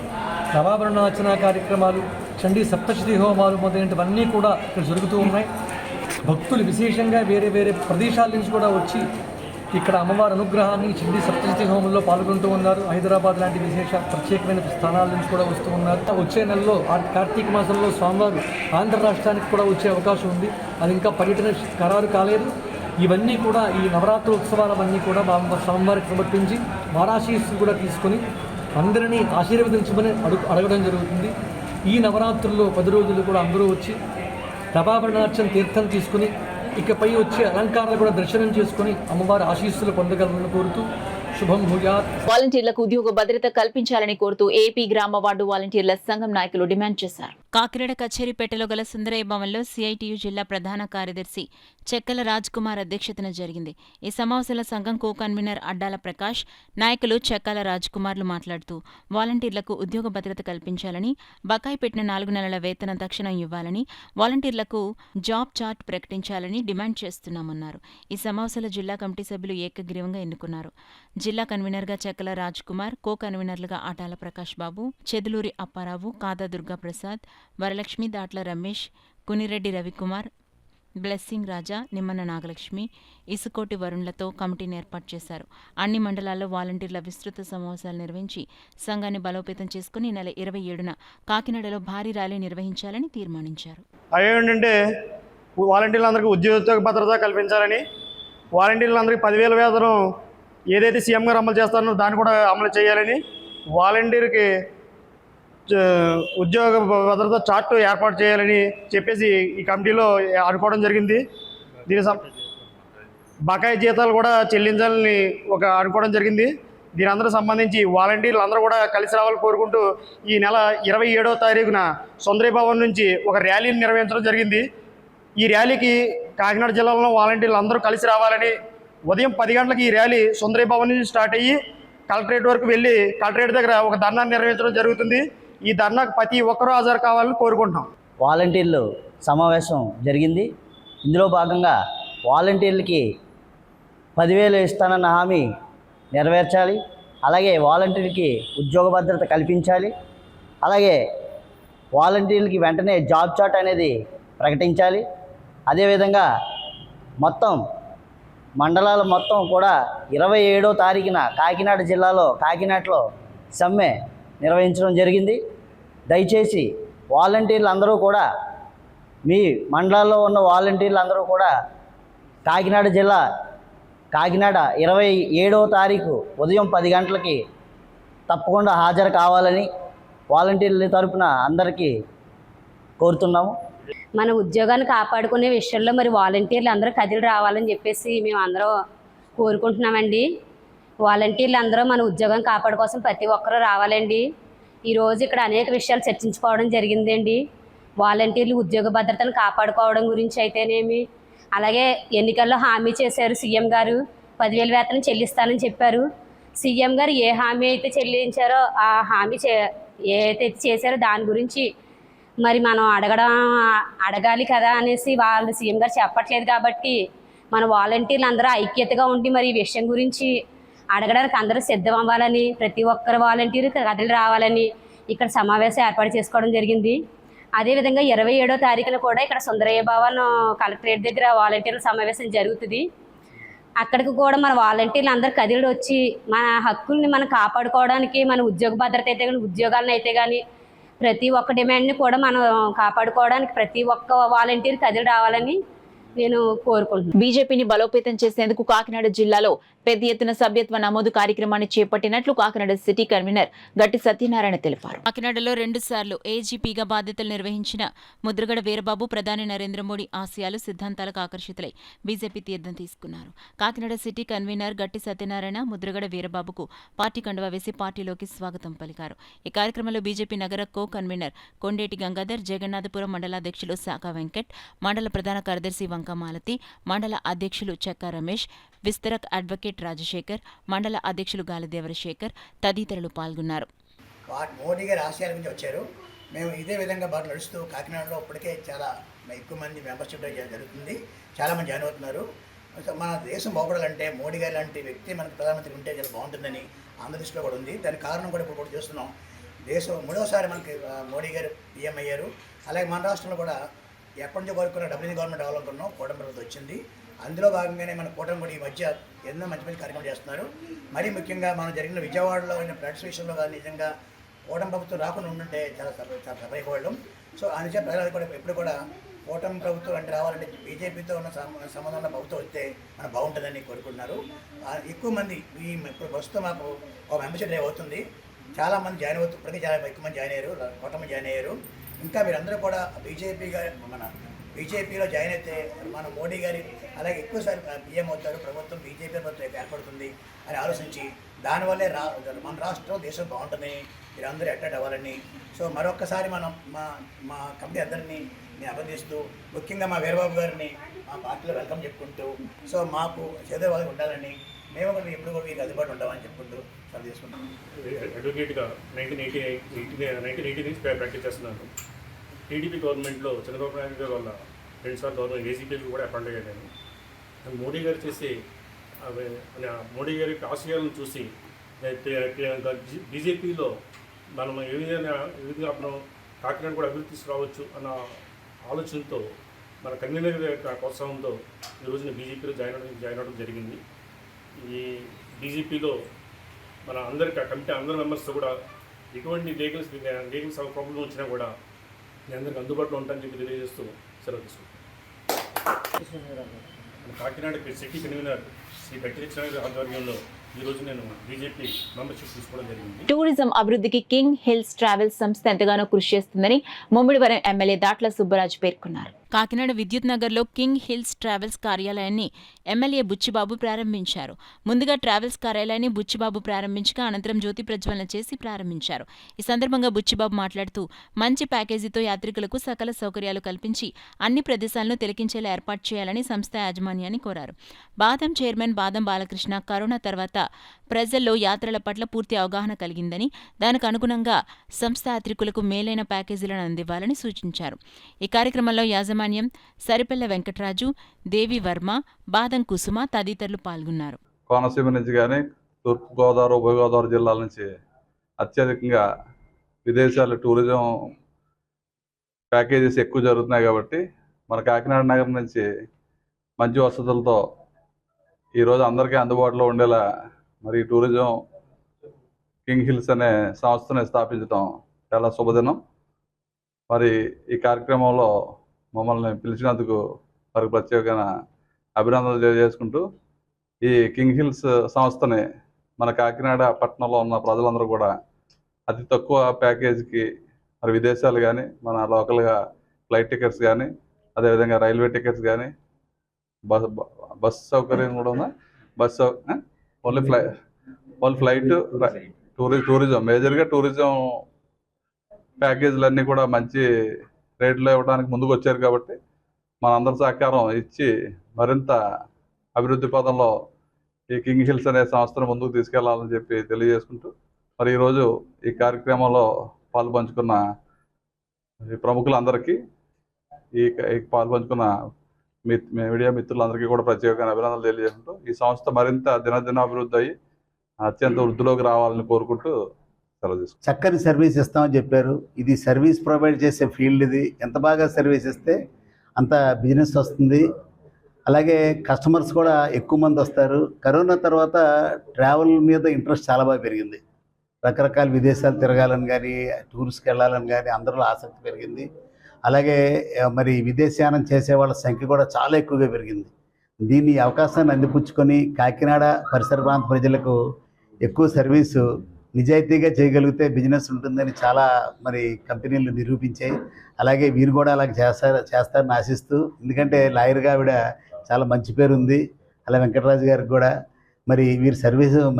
నవాభరణార్చన కార్యక్రమాలు, చండీ సప్తశతి హోమాలు మొదలైనవన్నీ కూడా ఇక్కడ జరుగుతూ ఉన్నాయి. భక్తులు విశేషంగా వేరే వేరే ప్రదేశాల నుంచి కూడా వచ్చి ఇక్కడ అమ్మవారి అనుగ్రహాన్ని చండీ సప్తశతి హోమంలో పాల్గొంటూ ఉన్నారు. హైదరాబాద్ లాంటి విశేష ప్రత్యేకమైన స్థానాల నుంచి కూడా వస్తూ ఉన్నారు. వచ్చే నెలలో కార్తీక మాసంలో స్వామివారు ఆంధ్ర రాష్ట్రానికి కూడా వచ్చే అవకాశం ఉంది. అది ఇంకా పర్యటన ఖరారు కాలేదు. ఇవన్నీ కూడా ఈ నవరాత్రి ఉత్సవాలవన్నీ కూడా స్వామివారికి సమర్పించి వారాశీస్సు కూడా తీసుకొని అందరినీ ఆశీర్వదించమని అడగడం జరుగుతుంది. ఈ నవరాత్రుల్లో 10 రోజులు కూడా అందరూ వచ్చి నవాభరణార్చన తీర్థం తీసుకుని ఇకపై వచ్చే అలంకారాలు కూడా దర్శనం చేసుకుని అమ్మవారి ఆశీస్సులు పొందగలరని కోరుతూ శుభం భూయాత్. వాలంటీర్లకు ఉద్యోగ భద్రత కల్పించాలని కోరుతూ ఏపీ గ్రామ వార్డు వాలంటీర్ల సంఘం నాయకులు డిమాండ్ చేశారు. కాకినాడ కచేరీపేటలో గల సుందరయ్య భవన్లో సిఐటియు జిల్లా ప్రధాన కార్యదర్శి చెక్కల రాజ్ కుమార్ అధ్యక్షతన జరిగింది. ఈ సమావేశంలో సంఘం కో కన్వీనర్ అడ్డాల ప్రకాష్, నాయకులు చెక్కల రాజ్ కుమార్లు మాట్లాడుతూ వాలంటీర్లకు ఉద్యోగ భద్రత కల్పించాలని, బకాయి పెట్టిన 4 నెలల వేతనం తక్షణం ఇవ్వాలని, వాలంటీర్లకు జాబ్ చార్ట్ ప్రకటించాలని డిమాండ్ చేస్తున్నామన్నారు. ఈ సమావేశంలో జిల్లా కమిటీ సభ్యులు ఏకగ్రీవంగా ఎన్నుకున్నారు. జిల్లా కన్వీనర్గా చెక్కల రాజ్ కుమార్, కో కన్వీనర్లుగా ఆటాల ప్రకాష్ బాబు, చెదులూరి అప్పారావు, కాదా దుర్గాప్రసాద్, వరలక్ష్మి, దాట్ల రమేష్, కునిరెడ్డి రవికుమార్, బ్లెస్సింగ్ రాజా, నిమ్మన నాగలక్ష్మి, ఇసుకోటి వరుణ్లతో కమిటీని ఏర్పాటు చేశారు. అన్ని మండలాల్లో వాలంటీర్ల విస్తృత సమావేశాలు నిర్వహించి సంఘాన్ని బలోపేతం చేసుకుని నెల 27న కాకినాడలో భారీ ర్యాలీ నిర్వహించాలని తీర్మానించారు. అవేంటంటే వాలంటీర్లందరికీ ఉద్యోగ భద్రత కల్పించాలని, వాలంటీర్లందరికీ 10,000 వేతనం ఏదైతే సీఎం గారు అమలు చేస్తారో దాన్ని కూడా అమలు చేయాలని, వాలంటీర్కి ఉద్యోగ భద్రత చార్టు ఏర్పాటు చేయాలని చెప్పేసి ఈ కమిటీలో అనుకోవడం జరిగింది. దీని బకాయి జీతాలు కూడా చెల్లించాలని అనుకోవడం జరిగింది. దీని అందరూ సంబంధించి వాలంటీర్లు అందరూ కూడా కలిసి రావాలని కోరుకుంటూ ఈ నెల 27వ తారీఖున సుందరీ భవన్ నుంచి ఒక ర్యాలీని నిర్వహించడం జరిగింది. ఈ ర్యాలీకి కాకినాడ జిల్లాలో వాలంటీర్లు అందరూ కలిసి రావాలని, ఉదయం 10 గంటలకు ఈ ర్యాలీ సుందరీ భవన్ నుంచి స్టార్ట్ అయ్యి కలెక్టరేట్ వరకు వెళ్ళి కలెక్టరేట్ దగ్గర ఒక ధర్నాన్ని నిర్వహించడం జరుగుతుంది. ఈ ధర్నాకు ప్రతి ఒక్కరూ హాజరు కావాలని కోరుకుంటున్నాం. వాలంటీర్లు సమావేశం జరిగింది. ఇందులో భాగంగా వాలంటీర్లకి 10,000 ఇస్తానన్న హామీ నెరవేర్చాలి, అలాగే వాలంటీర్కి ఉద్యోగ భద్రత కల్పించాలి, అలాగే వాలంటీర్లకి వెంటనే జాబ్ చార్ట్ అనేది ప్రకటించాలి. అదేవిధంగా మొత్తం మండలాలు మొత్తం కూడా 27వ తారీఖున కాకినాడ జిల్లాలో కాకినాడలో సమ్మె నిర్వహించడం జరిగింది. దయచేసి వాలంటీర్లు అందరూ కూడా, మీ మండలాల్లో ఉన్న వాలంటీర్లు అందరూ కూడా కాకినాడ జిల్లా కాకినాడ 27వ తారీఖు ఉదయం 10 గంటలకి తప్పకుండా హాజరు కావాలని వాలంటీర్ల తరపున అందరికీ కోరుతున్నాము. మన ఉద్యోగాన్ని కాపాడుకునే విషయంలో మరి వాలంటీర్లు అందరూ కదిలి రావాలని చెప్పేసి మేము అందరూ కోరుకుంటున్నామండి. వాలంటీర్లు అందరూ మన ఉద్యోగం కాపాడు కోసం ప్రతి ఒక్కరూ రావాలండి. ఈరోజు ఇక్కడ అనేక విషయాలు చర్చించుకోవడం జరిగిందండి. వాలంటీర్లు ఉద్యోగ భద్రతను కాపాడుకోవడం గురించి అయితేనేమి, అలాగే ఎన్నికల్లో హామీ చేశారు సీఎం గారు, 10,000 వేతనం చెల్లిస్తానని చెప్పారు. సీఎం గారు ఏ హామీ అయితే చెల్లించారో ఆ హామీ ఏదైతే చేశారో దాని గురించి మరి మనం అడగాలి కదా అనేసి వాళ్ళు సీఎం గారు చెప్పట్లేదు. కాబట్టి మన వాలంటీర్లు అందరూ ఐక్యతగా ఉండి మరి ఈ విషయం గురించి అడగడానికి అందరూ సిద్ధం అవ్వాలని, ప్రతి ఒక్కరు వాలంటీరు కదిలి రావాలని ఇక్కడ సమావేశం ఏర్పాటు చేసుకోవడం జరిగింది. అదేవిధంగా 27వ తారీఖున కూడా ఇక్కడ సుందరయ్య భవన్ కలెక్టరేట్ దగ్గర వాలంటీర్ల సమావేశం జరుగుతుంది. అక్కడికి కూడా మన వాలంటీర్లు అందరూ కదిలి వచ్చి మన హక్కుల్ని మనం కాపాడుకోవడానికి, మన ఉద్యోగ భద్రత అయితే కానీ, ఉద్యోగాలను అయితే కానీ ప్రతి ఒక్క డిమాండ్ని కూడా మనం కాపాడుకోవడానికి ప్రతి ఒక్క వాలంటీర్ కదిలి రావాలని నేను కోరుకుంటున్నాను. బీజేపీని బలోపేతం చేసేందుకు కాకినాడ జిల్లాలో పెద్ద ఎత్తున సభ్యత్వ నమోదు కార్యక్రమాన్ని చేపట్టినట్లు కాకినాడ సిటీ కన్వీనర్ గట్టి సత్యనారాయణ తెలిపారు. కాకినాడలో 2 సార్లు ఏజీపీగా బాధ్యతలు నిర్వహించిన ముద్రగడ వీరబాబు ప్రధాని నరేంద్ర మోడీ ఆశయాలు, సిద్ధాంతాలకు ఆకర్షితులై బీజేపీ తీర్థం తీసుకున్నారు. కాకినాడ సిటీ కన్వీనర్ గట్టి సత్యనారాయణ ముద్రగడ వీరబాబుకు పార్టీ కండువా వేసి పార్టీలోకి స్వాగతం పలికారు. ఈ కార్యక్రమంలో బీజేపీ నగర కో కన్వీనర్ కొండేటి గంగాధర్, జగన్నాథపురం మండలాధ్యక్షులు శాఖ వెంకట్, మండల ప్రధాన కార్యదర్శి వంకమాలతి, మండల అధ్యక్షులు చెక్క రమేష్, విస్తరక్ అడ్వకేట్ రాజశేఖర్, మండల అధ్యక్షులు గాలిదేవర శేఖర్ తదితరులు పాల్గొన్నారు. మోడీ గారి ఆశయాల గురించి వచ్చారు. మేము ఇదే విధంగా బాగా నడుస్తూ కాకినాడలో ఇప్పటికే చాలా ఎక్కువ మంది మెంబర్షిప్ జరుగుతుంది, చాలామంది జాయిన్ అవుతున్నారు. మన దేశం బాగుపడాలంటే మోడీ గారి లాంటి వ్యక్తి మనకు ప్రధానమంత్రి ఉంటే చాలా బాగుంటుందని ఆంధ్రప్రదేశ్లో కూడా ఉంది. దానికి కారణం కూడా ఇప్పుడు చూస్తున్నాం. దేశం 3వసారి మనకి మోడీ గారు పీఎం అయ్యారు. అలాగే మన రాష్ట్రంలో కూడా ఎప్పటి నుంచో కోరుకున్న డబ్బుని గవర్నమెంట్ అవ్వాలనుకున్నాం, కూటమి ప్రభుత్వం వచ్చింది. అందులో భాగంగానే మన కూటమి కూడా ఈ మధ్య ఎన్నో మంచి మంచి కార్యక్రమం చేస్తున్నారు. మరీ ముఖ్యంగా మనం జరిగిన విజయవాడలో అయిన ఫ్లడ్స్ విషయంలో కానీ నిజంగా కూటమి ప్రభుత్వం రాకుండా ఉండుంటే చాలా సఫైపోవడం. సో అందుచే ప్రజలు కూడా ఎప్పుడు కూడా కూటమి ప్రభుత్వం అంటే రావాలంటే బీజేపీతో ఉన్న సంబంధం ఉన్న ప్రభుత్వం వస్తే మనం బాగుంటుందని కోరుకుంటున్నారు. ఎక్కువ మంది ఇప్పుడు ప్రస్తుతం మాకు ఒక మెంబర్షిప్ డే అవుతుంది, చాలామంది జాయిన్ అవుతుంది. ఇప్పటికీ చాలా ఎక్కువ మంది జాయిన్ అయ్యారు, కూటమి జాయిన్ అయ్యారు. ఇంకా మీరందరూ కూడా మన బీజేపీలో జాయిన్ అయితే మన మోడీ గారి అలాగే ఎక్కువసారి పీఎం అవుతారు, ప్రభుత్వం బీజేపీ ప్రభుత్వం ఏర్పడుతుంది అని ఆలోచించి దానివల్లే మన రాష్ట్రం దేశం బాగుంటుందని మీరందరూ అటెండ్ అవ్వాలని. సో మరొక్కసారి మనం మా కమిటీ అందరినీ నేను అభినందిస్తూ, ముఖ్యంగా మా వీరబాబు గారిని మా పార్టీలో వెల్కమ్ చెప్పుకుంటూ, సో మాకు చేదోవాళ్ళు ఉండాలని, మేము కూడా ఎప్పుడు కూడా మీకు అందుబాటులో ఉంటామని చెప్పుకుంటూ సెలవు తీసుకుంటాం. అడ్వకేట్గా 1980 నుంచి ప్రాక్టీస్ చేస్తున్నాను. టీడీపీ గవర్నమెంట్లో చంద్రబాబు నాయుడు గారి వల్ల 2 సార్లు గవర్నమెంట్ ఏసీపీకి కూడా అపాయింట్ అయ్యాను. మోడీ గారు చేసి మోడీ గారి ఆశయాలను చూసి బీజేపీలో మనం ఏ విధంగా మనం కాకినాడ కూడా అభివృద్ధి తీసుకురావచ్చు అన్న ఆలోచనతో మన కన్వీనర్ యొక్క ప్రోత్సాహంతో ఈ రోజున బీజేపీలో జాయిన్ అవ్వడం జరిగింది. ఈ బీజేపీలో మన అందరి కమిటీ అందరి మెంబర్స్తో కూడా ఎటువంటి లీగల్స్ ప్రాబ్లం వచ్చినా కూడా నేను అందరికి అందుబాటులో ఉంటానని చెప్పి తెలియజేస్తూ సెలవు తీసుకుంటాను. కాకినాడ సిటీ కన్వీనర్ శ్రీ గట్టిరిచన ఆధ్వర్యంలో ఈ రోజు నేను బీజేపీ మెంబర్షిప్ తీసుకోవడం జరిగింది. టూరిజం అభివృద్ధికి కింగ్ హిల్స్ ట్రావెల్స్ సంస్థ ఎంతగానో కృషి చేస్తుందని ముమ్మిడివరం ఎమ్మెల్యే దాట్ల సుబ్బరాజు పేర్కొన్నారు. కాకినాడ విద్యుత్ నగర్లో కింగ్ హిల్స్ ట్రావెల్స్ కార్యాలయాన్ని ఎమ్మెల్యే బుచ్చిబాబు ప్రారంభించారు. ముందుగా ట్రావెల్స్ కార్యాలయాన్ని బుచ్చిబాబు ప్రారంభించగా అనంతరం జ్యోతి ప్రజ్వలన చేసి ప్రారంభించారు. ఈ సందర్భంగా బుచ్చిబాబు మాట్లాడుతూ మంచి ప్యాకేజీతో యాత్రికులకు సకల సౌకర్యాలు కల్పించి అన్ని ప్రదేశాలను తిలకించేలా ఏర్పాటు చేయాలని సంస్థ యాజమాన్యాన్ని కోరారు. బాదం చైర్మన్ బాదం బాలకృష్ణ కరోనా తర్వాత ప్రజల్లో యాత్రల పట్ల పూర్తి అవగాహన కలిగిందని, దానికి అనుగుణంగా సంస్థ యాత్రికులకు మేలైన ప్యాకేజీలను అందివ్వాలని సూచించారు. ఈ కార్యక్రమంలో యాజమాన్యం సరిపెల్ల వెంకటరాజు, దేవి వర్మ, బాదం కుసుమ తదితరులు పాల్గొన్నారు. కోనసీమ నుంచి కానీ తూర్పుగోదావరి, ఉభయ గోదావరి జిల్లాల నుంచి అత్యధికంగా విదేశాల టూరిజం ప్యాకేజెస్ ఎక్కువ జరుగుతున్నాయి కాబట్టి మన కాకినాడ నగరం నుంచి మంచి వసతులతో ఈరోజు అందరికీ అందుబాటులో ఉండేలా మరి టూరిజం కింగ్ హిల్స్ అనే సంస్థని స్థాపించడం చాలా శుభదినం. మరి ఈ కార్యక్రమంలో మమ్మల్ని పిలిచినందుకు వారికి ప్రత్యేకమైన అభినందనలు తెలియజేసుకుంటూ ఈ కింగ్ హిల్స్ సంస్థని మన కాకినాడ పట్టణంలో ఉన్న ప్రజలందరూ కూడా అతి తక్కువ ప్యాకేజీకి మరి విదేశాలు కానీ మన లోకల్గా ఫ్లైట్ టికెట్స్ కానీ అదేవిధంగా రైల్వే టికెట్స్ కానీ బస్ సౌకర్యం కూడా ఉందా? ఓన్లీ ఫ్లైట్ టూరిజం మేజర్గా టూరిజం ప్యాకేజీలన్నీ కూడా మంచి రేట్లో ఇవ్వడానికి ముందుకు వచ్చారు కాబట్టి మనందరి సహకారం ఇచ్చి మరింత అభివృద్ధి పదంలో ఈ కింగ్ హిల్స్ అనే సంస్థను ముందుకు తీసుకెళ్లాలని చెప్పి తెలియజేసుకుంటూ మరి ఈరోజు ఈ కార్యక్రమంలో పాల్పంచుకున్న ప్రముఖులందరికీ ఈ పాల్పంచుకున్న మీడియా మిత్రులందరికీ కూడా ప్రత్యేకమైన అభినందనలు తెలియజేసుకుంటూ ఈ సంస్థ మరింత దినదినాభివృద్ధి అయ్యి అత్యంత వృద్ధిలోకి రావాలని కోరుకుంటూ సెలవు తీసుకుంటాం. చక్కని సర్వీస్ ఇస్తామని చెప్పారు. ఇది సర్వీస్ ప్రొవైడ్ చేసే ఫీల్డ్. ఇది ఎంత బాగా సర్వీస్ ఇస్తే అంత బిజినెస్ వస్తుంది. అలాగే కస్టమర్స్ కూడా ఎక్కువ మంది వస్తారు. కరోనా తర్వాత ట్రావెల్ మీద ఇంట్రెస్ట్ చాలా బాగా పెరిగింది. రకరకాల విదేశాలు తిరగాలని కానీ టూర్స్కి వెళ్ళాలని కానీ అందరిలో ఆసక్తి పెరిగింది. అలాగే మరి విదేశయానం చేసే వాళ్ళ సంఖ్య కూడా చాలా ఎక్కువగా పెరిగింది. దీన్ని అవకాశాన్ని అందిపుచ్చుకొని కాకినాడ పరిసర ప్రాంత ప్రజలకు ఎక్కువ సర్వీసు నిజాయితీగా చేయగలిగితే బిజినెస్ ఉంటుందని చాలా మరి కంపెనీలు నిరూపించాయి. అలాగే వీరు కూడా అలాగే చేస్తారని ఆశిస్తూ, ఎందుకంటే లాయర్గా ఆవిడ చాలా మంచి పేరు ఉంది. అలా వెంకటరాజు గారికి కూడా మరి వీరు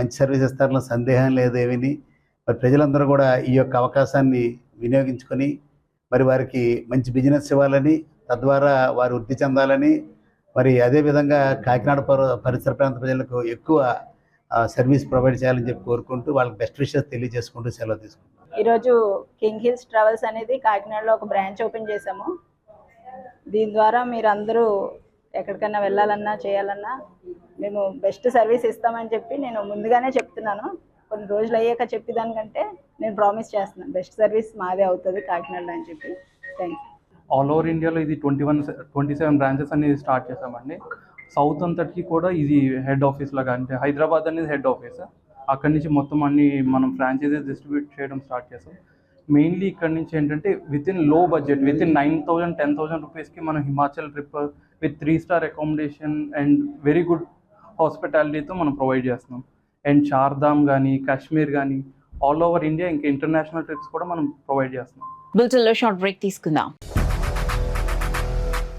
మంచి సర్వీస్ ఇస్తారన్న సందేహం లేదు ఏమీ. మరి ప్రజలందరూ కూడా ఈ యొక్క అవకాశాన్ని వినియోగించుకొని మరి వారికి మంచి బిజినెస్ ఇవ్వాలని, తద్వారా వారు వృద్ధి చెందాలని, మరి అదేవిధంగా కాకినాడ పరిసర ప్రాంత ప్రజలకు ఎక్కువ సర్వీస్ ప్రొవైడ్ చేయాలని చెప్పి కోరుకుంటూ వాళ్ళకి బెస్ట్ విషెస్ తెలియజేసుకుంటూ సెలవు తీసుకుంటాం. ఈరోజు కింగ్ హిల్స్ ట్రావెల్స్ అనేది కాకినాడలో ఒక బ్రాంచ్ ఓపెన్ చేశాము. దీని ద్వారా మీరందరూ ఎక్కడికైనా వెళ్ళాలన్నా చేయాలన్నా మేము బెస్ట్ సర్వీస్ ఇస్తామని చెప్పి నేను ముందుగానే చెప్తున్నాను. కొన్ని రోజులు అయ్యాక చెప్పేదానికంటే నేను ప్రామిస్ చేస్తున్నాను బెస్ట్ సర్వీస్ మాదే అవుతుంది కాకినాడలో అని చెప్పి. Thank you. ఆల్ ఓవర్ ఇండియాలో ఇది 27 బ్రాంచెస్ అనేది స్టార్ట్ చేసామండి. సౌత్ అంతటికి కూడా ఇది హెడ్ ఆఫీస్ లాగా, అంటే హైదరాబాద్ అనేది హెడ్ ఆఫీస్. అక్కడి నుంచి మొత్తం అన్ని మనం ఫ్రాంచైజీస్ డిస్ట్రిబ్యూట్ చేయడం స్టార్ట్ చేసాం. మెయిన్లీ ఇక్కడ నుంచి ఏంటంటే within low budget, within 9,000 10,000 రూపీస్కి మనం Himachal trip with 3 star accommodation and very good హాస్పిటాలిటీతో మనం ప్రొవైడ్ చేస్తున్నాం. అండ్ చార్ధామ్ కానీ కాశ్మీర్ కానీ ఆల్ ఓవర్ ఇండియా ఇంకా ఇంటర్నేషనల్ ట్రిప్స్ కూడా మనం ప్రొవైడ్ చేస్తున్నాం. బులెటిన్లో షార్ట్ బ్రేక్ తీసుకుందాం.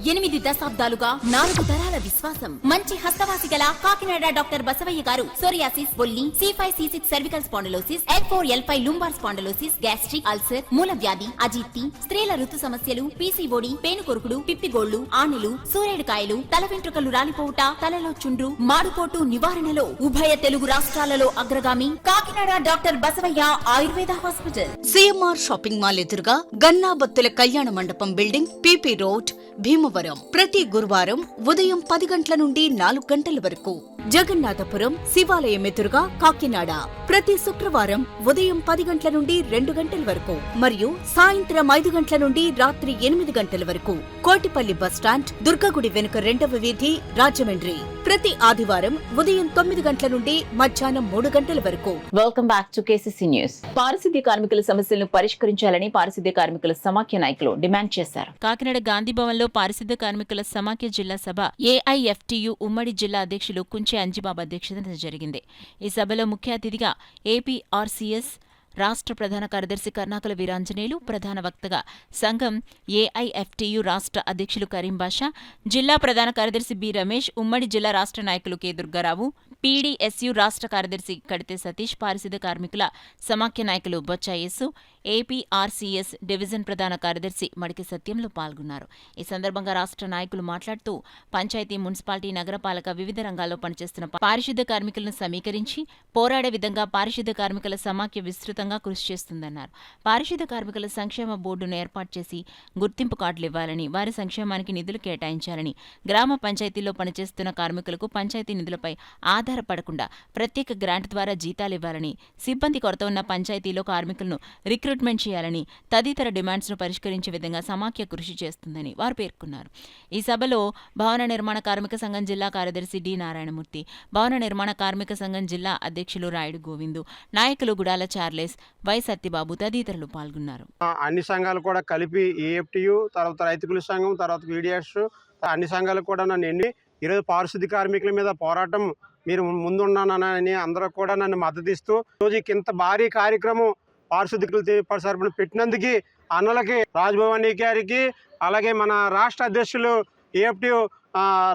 8 దశాబ్దాలుగా 4 తరాల విశ్వాసం. మంచి హస్తవాసి గల కాకినాడ డాక్టర్ బసవయ్య గారు సోరియాసిస్, బొల్లి, C5 C6 cervical spondylosis, L4 L5 lumbar spondylosis, gastric ulcer, మూల వ్యాధి, అజీర్తి, స్త్రీల ఋతు సమస్యలు, PCOD, పేనుకొరుకుడు, పిప్పిగోళ్లు, ఆనెలు, సూరేడుకాయలు, తల వెంట్రుకలు రాలిపోవుట, తలలో చుండ్రు, మాడుకోటు నివారణలో ఉభయ తెలుగు రాష్ట్రాలలో అగ్రగామి Kakinada doctor Basavayya Ayurveda hospital. CMR shopping mall ఎదురుగా గన్నాబత్తుల కళ్యాణ మండపం బిల్డింగ్, PP రోడ్, భీమవరం. ప్రతి గురువారం ఉదయం 10 గంటల నుండి 4 గంటల వరకు. జగన్నాథపురం శివాలయం ఎదురుగా కాకినాడ ప్రతి శుక్రవారం ఉదయం 10 గంటల నుండి 2 గంటల వరకు మరియు సాయంత్రం 5 గంటల నుండి రాత్రి 8 గంటల వరకు. కోటిపల్లి బస్టాండ్ దుర్గగుడి వెనుక 2వ వీధి రాజమండ్రి ప్రతి ఆదివారం ఉదయం 9 గంటల నుండి మధ్యాహ్నం 3 గంటల వరకు. Welcome back to KCC news. పారిశుద్ధ్య కార్మికుల సమస్యలను పరిష్కరించాలని పారిశుద్ధ్య కార్మికుల సమాఖ్య నాయకులు డిమాండ్ చేశారు. కాకినాడ గాంధీ భవన్ లో పారిశుద్ధ్య కార్మికుల సమాఖ్య జిల్లా సభ ఏఐఎఫ్టియు ఉమ్మడి జిల్లా అధ్యక్షులు కుంచె అంజిబాబు అధ్యక్షతన జరిగింది. ఈ సభలో ముఖ్య అతిథిగా ఏపీఆర్సీఎస్ రాష్ట్ర ప్రధాన కార్యదర్శి కర్ణాకల వీరాంజనేయులు, ప్రధాన వక్తగా సంఘం ఏఐఎఫ్టియు రాష్ట్ర అధ్యక్షులు కరీం బాషా, జిల్లా ప్రధాన కార్యదర్శి బి రమేష్, ఉమ్మడి జిల్లా రాష్ట్ర నాయకులు కె దుర్గారావు, పీడీఎస్యు రాష్ట్ర కార్యదర్శి కడితే సతీష్, పారిశుద్ధ్య కార్మికుల సమాఖ్య నాయకులు బొచ్చా యేసు, ఏపీఆర్సీఎస్ డివిజన్ ప్రధాన కార్యదర్శి మడికి సత్యంలో పాల్గొన్నారు. ఈ సందర్భంగా రాష్ట్ర నాయకులు మాట్లాడుతూ పంచాయతీ, మున్సిపాలిటీ, నగరపాలక వివిధ రంగాల్లో పనిచేస్తున్న పారిశుద్ధ్య కార్మికులను సమీకరించి పోరాడే విధంగా పారిశుద్ధ్య కార్మికుల సమాఖ్య విస్తృతంగా కృషి చేస్తుందన్నారు. పారిశుద్ధ్య కార్మికుల సంక్షేమ బోర్డును ఏర్పాటు చేసి గుర్తింపు కార్డులు ఇవ్వాలని, వారి సంక్షేమానికి నిధులు కేటాయించాలని, గ్రామ పంచాయతీల్లో పనిచేస్తున్న కార్మికులకు పంచాయతీ నిధులపై ఆధారపడకుండా ప్రత్యేక గ్రాంట్ ద్వారా జీతాలు ఇవ్వాలని, సిబ్బంది కొరత ఉన్న పంచాయతీలో కార్మికులను రిక్రూట్మెంట్ చేయాలని తదితర డిమాండ్స్ను పరిష్కరించే విధంగా సమాఖ్య కృషి చేస్తుందని వారు పేర్కొన్నారు. ఈ సభలో భవన నిర్మాణ కార్మిక సంఘం జిల్లా కార్యదర్శి డి నారాయణమూర్తి, భవన నిర్మాణ కార్మిక సంఘం జిల్లా అధ్యక్షులు రాయుడు గోవిందు, నాయకులు గుడాల చార్లెస్, వై సత్యబాబు తదితరులు పాల్గొన్నారు. అన్ని సంఘాలు కూడా కలిపి ఏఎఫ్టియు, తర్వాత రైతు కూలీ సంఘం, తర్వాత పీడీఎస్ అన్ని సంఘాలు కూడా నన్ను ఎన్ని ఈరోజు పారిశుద్ధ్య కార్మికుల మీద పోరాటం మీరు ముందున్నానని అందరూ కూడా నన్ను మద్దతు ఇస్తూ రోజు ఇంత భారీ కార్యక్రమం పారిశుద్ధ్య పరిసరపణ పెట్టినందుకు అన్నలకి, రాజ్భవన్ గారికి, అలాగే మన రాష్ట్ర అధ్యక్షులు ఏఎఫ్టియు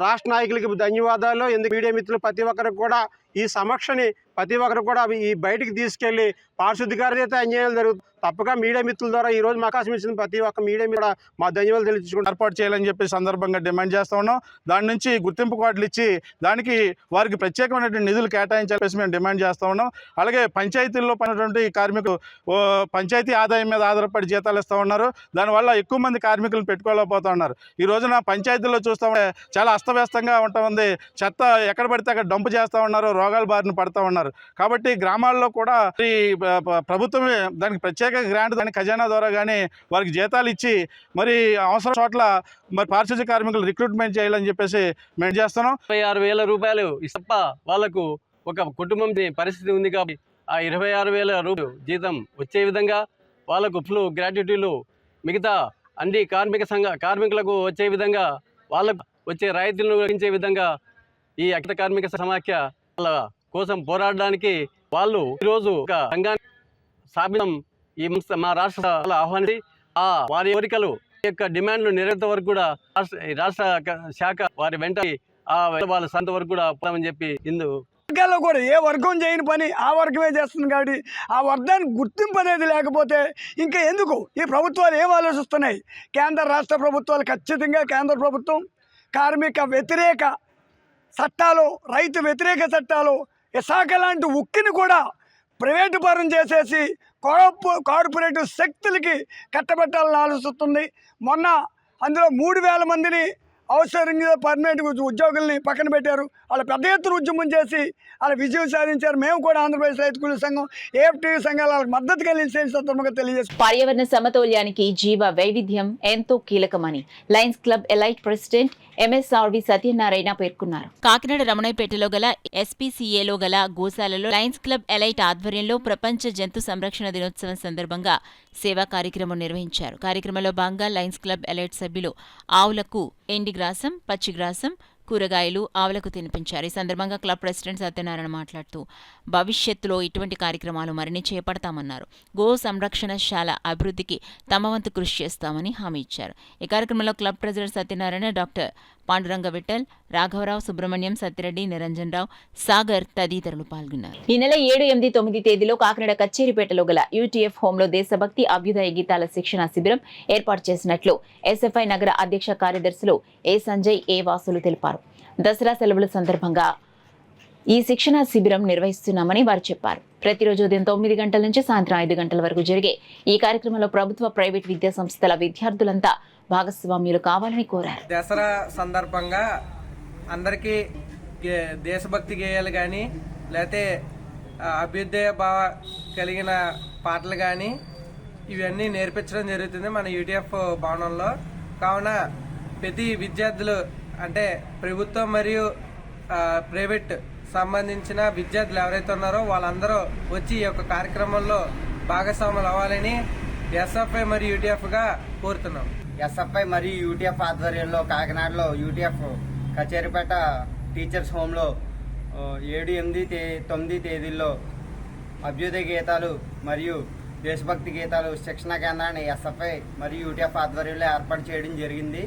రాష్ట్ర నాయకులకి ధన్యవాదాలు. ఎందుకు మీడియా మిత్రులు ప్రతి ఒక్కరికి కూడా ఈ సమక్షని ప్రతి ఒక్కరు కూడా ఈ బయటికి తీసుకెళ్లి పారిశుద్ధ్య కార్యత అన్యాయాలు జరుగుతుంది. తప్పక మీడియా మిత్రుల ద్వారా ఈ రోజు అవకాశం ఇచ్చిన ప్రతి ఒక్క మీడియా మీద మా ధన్యవాదాలు తెలియజేసుకుంటూ ఏర్పాటు చేయాలని చెప్పి సందర్భంగా డిమాండ్ చేస్తా ఉన్నాం. దాని నుంచి గుర్తింపు కార్డులు ఇచ్చి దానికి వారికి ప్రత్యేకమైనటువంటి నిధులు కేటాయించాలని మేము డిమాండ్ చేస్తా ఉన్నాం. అలాగే పంచాయతీల్లో పనిటువంటి కార్మికులు పంచాయతీ ఆదాయం మీద ఆధారపడి జీతాలు ఇస్తూ ఉన్నారు. దానివల్ల ఎక్కువ మంది కార్మికులను పెట్టుకోలేకపోతూ ఉన్నారు. ఈ రోజున పంచాయతీల్లో చూస్తూ ఉంటే చాలా అస్తవ్యస్తంగా ఉంటుంది. చెత్త ఎక్కడ పడితే అక్కడ డంపు చేస్తూ ఉన్నారు, రోగాల బారిన పడుతూ ఉన్నారు. కాబట్టి గ్రామాల్లో కూడా ఈ ప్రభుత్వమే దానికి ప్రత్యేక గ్రాంట్, దాని ఖజానా ద్వారా కానీ వారికి జీతాలు ఇచ్చి మరి అవసరం చోట్ల మరి పారిశుద్ధ్య కార్మికులు రిక్రూట్మెంట్ చేయాలని చెప్పేసి మేము చేస్తున్నాం. 26,000 రూపాయలు తప్ప వాళ్ళకు ఒక కుటుంబం పరిస్థితి ఉంది. కాబట్టి ఆ 26,000 రూపాయలు జీతం వచ్చే విధంగా వాళ్ళకు ఫుల్ గ్రాట్యుటీలు మిగతా అన్ని కార్మికులకు వచ్చే విధంగా, వాళ్ళకు వచ్చే రాయితీలను గ్రహించే విధంగా ఈ అఖిల కార్మిక సమాఖ్య వాళ్ళ కోసం పోరాడడానికి వాళ్ళు ఈరోజు ఒక సంఘాన్ని స్థాపించడం ఈ మా రాష్ట్ర ఆహ్వానించి వారి కోరికలు యొక్క డిమాండ్లు నెరవేర్త వరకు కూడా రాష్ట్ర శాఖ వారి వెంట వాళ్ళ సంత వరకు కూడా పోదామని చెప్పి వర్గాల్లో కూడా ఏ వర్గం చేయని పని ఆ వర్గమే చేస్తుంది. కాబట్టి ఆ వర్గానికి గుర్తింపు అనేది లేకపోతే ఇంకా ఎందుకు ఈ ప్రభుత్వాలు ఏం ఆలోచిస్తున్నాయి? కేంద్ర రాష్ట్ర ప్రభుత్వాలు ఖచ్చితంగా కేంద్ర ప్రభుత్వం కార్మిక వ్యతిరేక చట్టాలు, రైతు వ్యతిరేక చట్టాలు, ఇసాక లాంటి ఉక్కిని కూడా ప్రైవేటు పరం చేసేసి కార్పొరేటివ్ శక్తులకి కట్టబెట్టాలని ఆలోచిస్తుంది. మొన్న అందులో 3,000 మందిని అవసరంగా పర్మనెంట్ ఉద్యోగుల్ని పక్కన పెట్టారు. వాళ్ళు పెద్ద ఎత్తున ఉద్యమం చేసి వాళ్ళు విజయం సాధించారు. మేము కూడా ఆంధ్రప్రదేశ్ రైతు కూలీ సంఘం, ఏఎఫ్టియు సంఘాలు వాళ్ళకి మద్దతు కలిగించే సందర్భంగా తెలియజేస్తాం. పర్యావరణ సమతౌల్యానికి జీవ వైవిధ్యం ఎంతో కీలకమని Lions Club elite president MSRV Satyanarayana పేర్కొన్నారు. కాకినాడ రమణయ్యపేటలో గల ఎస్పీసీఏలో గల గోశాలలో లయన్స్ క్లబ్ ఎలైట్ ఆధ్వర్యంలో ప్రపంచ జంతు సంరక్షణ దినోత్సవం సందర్భంగా సేవా కార్యక్రమం నిర్వహించారు. కార్యక్రమంలో భాగంగా లయన్స్ క్లబ్ ఎలైట్ సభ్యులు ఆవులకు ఎండిగ్రాసం, పచ్చిగ్రాసం, కూరగాయలు ఆవులకు తినిపించారు. ఈ సందర్భంగా క్లబ్ ప్రెసిడెంట్ సత్యనారాయణ మాట్లాడుతూ భవిష్యత్తులో ఇటువంటి కార్యక్రమాలు మరిన్ని చేపడతామన్నారు. గో సంరక్షణశాల అభివృద్ధికి తమ వంతు కృషి చేస్తామని హామీ ఇచ్చారు. ఈ కార్యక్రమంలో club president Satyanarayana, doctor Panduranga Vithal, రాఘవరావు, సుబ్రహ్మణ్యం, సత్యరెడ్డి, నిరంజన్ రావు, సాగర్ తదితరులు పాల్గొన్నారు. ఈ నెల 7, 8, 9 తేదీలో కాకినాడ కచ్చేరిపేటలో గల యూటీఎఫ్ హోంలో దేశభక్తి, అభ్యుదయ గీతాల శిక్షణ శిబిరం ఏర్పాటు చేసినట్లు ఎస్ఎఫ్ఐ నగర అధ్యక్ష కార్యదర్శులు ఏ సంజయ్, ఏ వాసులు తెలిపారు. దసరా సెలవుల సందర్భంగా ఈ శిక్షణ శిబిరం నిర్వహిస్తున్నామని వారు చెప్పారు. ప్రతిరోజు ఉదయం 9 గంటల నుంచి సాయంత్రం 5 గంటల వరకు జరిగే ఈ కార్యక్రమంలో ప్రభుత్వ, ప్రైవేట్ విద్యా సంస్థల విద్యార్థులంతా భాగస్వామ్యులు కావాలని కోరారు. దసరా సందర్భంగా అందరికీ దేశభక్తి గేయాలు కానీ లేకపోతే అభ్యుదయ భావ కలిగిన పాటలు కానీ ఇవన్నీ నేర్పించడం జరుగుతుంది మన యూటీఎఫ్ భవనంలో. కావున ప్రతి విద్యార్థులు అంటే ప్రభుత్వం మరియు ప్రైవేట్ సంబంధించిన విద్యార్థులు ఎవరైతే ఉన్నారో వాళ్ళందరూ వచ్చి ఈ యొక్క కార్యక్రమంలో భాగస్వాములు అవ్వాలని ఎస్ఎఫ్ఐ మరియు యూటీఎఫ్గా కోరుతున్నాం. ఎస్ఎఫ్ఐ మరియు యూటీఎఫ్ ఆధ్వర్యంలో కాకినాడలో యూటీఎఫ్ కచేరిపేట టీచర్స్ హోమ్లో 7, 8, 9 తేదీల్లో అభ్యుదయ గీతాలు మరియు దేశభక్తి గీతాలు శిక్షణా కేంద్రాన్ని ఎస్ఎఫ్ఐ మరియు యూటీఎఫ్ ఆధ్వర్యంలో ఏర్పాటు చేయడం జరిగింది.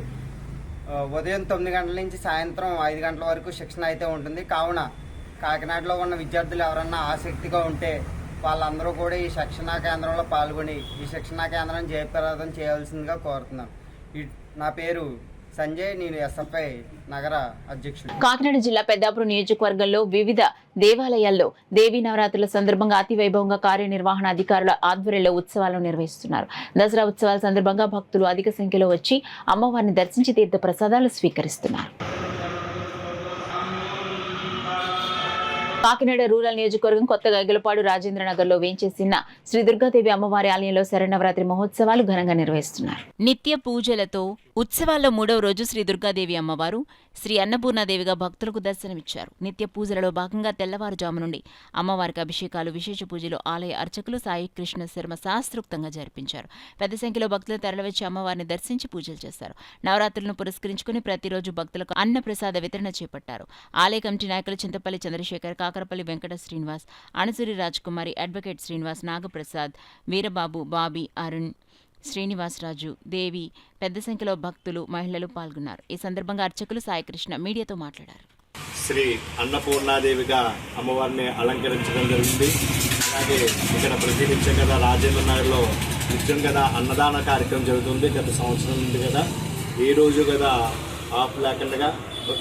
ఉదయం 9 గంటల నుంచి సాయంత్రం 5 గంటల వరకు శిక్షణ అయితే ఉంటుంది. కావున కాకినాడలో ఉన్న విద్యార్థులు ఎవరన్నా ఆసక్తిగా ఉంటే వాళ్ళందరూ కూడా ఈ శిక్షణా కేంద్రంలో పాల్గొని ఈ శిక్షణా కేంద్రాన్ని జయప్రదం చేయాల్సిందిగా కోరుతున్నాం. నా పేరు సంజయ్, నేను ఎస్ఎఫ్ఐ నగర అధ్యక్షుడు. కాకినాడ జిల్లా పెద్దాపురం నియోజకవర్గంలో వివిధ దేవాలయాల్లో దేవీ నవరాత్రుల సందర్భంగా అతి వైభవంగా కార్యనిర్వహణ అధికారుల ఆధ్వర్యంలో ఉత్సవాలను నిర్వహిస్తున్నారు. దసరా ఉత్సవాల సందర్భంగా భక్తులు అధిక సంఖ్యలో వచ్చి అమ్మవారిని దర్శించి తీర్థ ప్రసాదాలు స్వీకరిస్తున్నారు. కాకినాడ రూరల్ నియోజకవర్గం కొత్త గైగలపాడు రాజేంద్రనగర్ లో వేంచేసిన శ్రీ దుర్గాదేవి అమ్మవారి ఆలయంలో శరన్నవరాత్రి మహోత్సవాలు ఘనంగా నిర్వహిస్తున్నారు. నిత్య పూజలతో ఉత్సవాల్లో 3వ రోజు శ్రీ దుర్గాదేవి అమ్మవారు శ్రీ అన్నపూర్ణాదేవిగా భక్తులకు దర్శనమిచ్చారు. నిత్య పూజలలో భాగంగా తెల్లవారుజాము నుండి అమ్మవారికి అభిషేకాలు, విశేష పూజలు ఆలయ అర్చకులు సాయి కృష్ణ శర్మ శాస్త్రోక్తంగా జరిపించారు. పెద్ద సంఖ్యలో భక్తులు తరలివచ్చి అమ్మవారిని దర్శించి పూజలు చేశారు. నవరాత్రులను పురస్కరించుకుని ప్రతిరోజు భక్తులకు అన్న ప్రసాద వితరణ చేపట్టారు. ఆలయ కమిటీ నాయకులు చింతపల్లి చంద్రశేఖర్, కాకరపల్లి వెంకట శ్రీనివాస్, అణసూరి రాజ్కుమారి, అడ్వకేట్ శ్రీనివాస్, నాగప్రసాద్, వీరబాబు, బాబీ, అరుణ్, శ్రీనివాసరాజు, దేవి, పెద్ద సంఖ్యలో భక్తులు, మహిళలు పాల్గొన్నారు. ఈ సందర్భంగా అర్చకులు సాయికృష్ణ మీడియాతో మాట్లాడారు. శ్రీ అన్నపూర్ణాదేవిగా అమ్మవారిని అలంకరించడం జరిగింది. అలాగే ఇక్కడ ప్రతినిత్యం కదా రాజేంద్ర నగర్లో నిత్యం కదా అన్నదాన కార్యక్రమం జరుగుతుంది. గత సంవత్సరం నుండి కదా ఈ రోజు కదా ఆఫ్ లేకుండా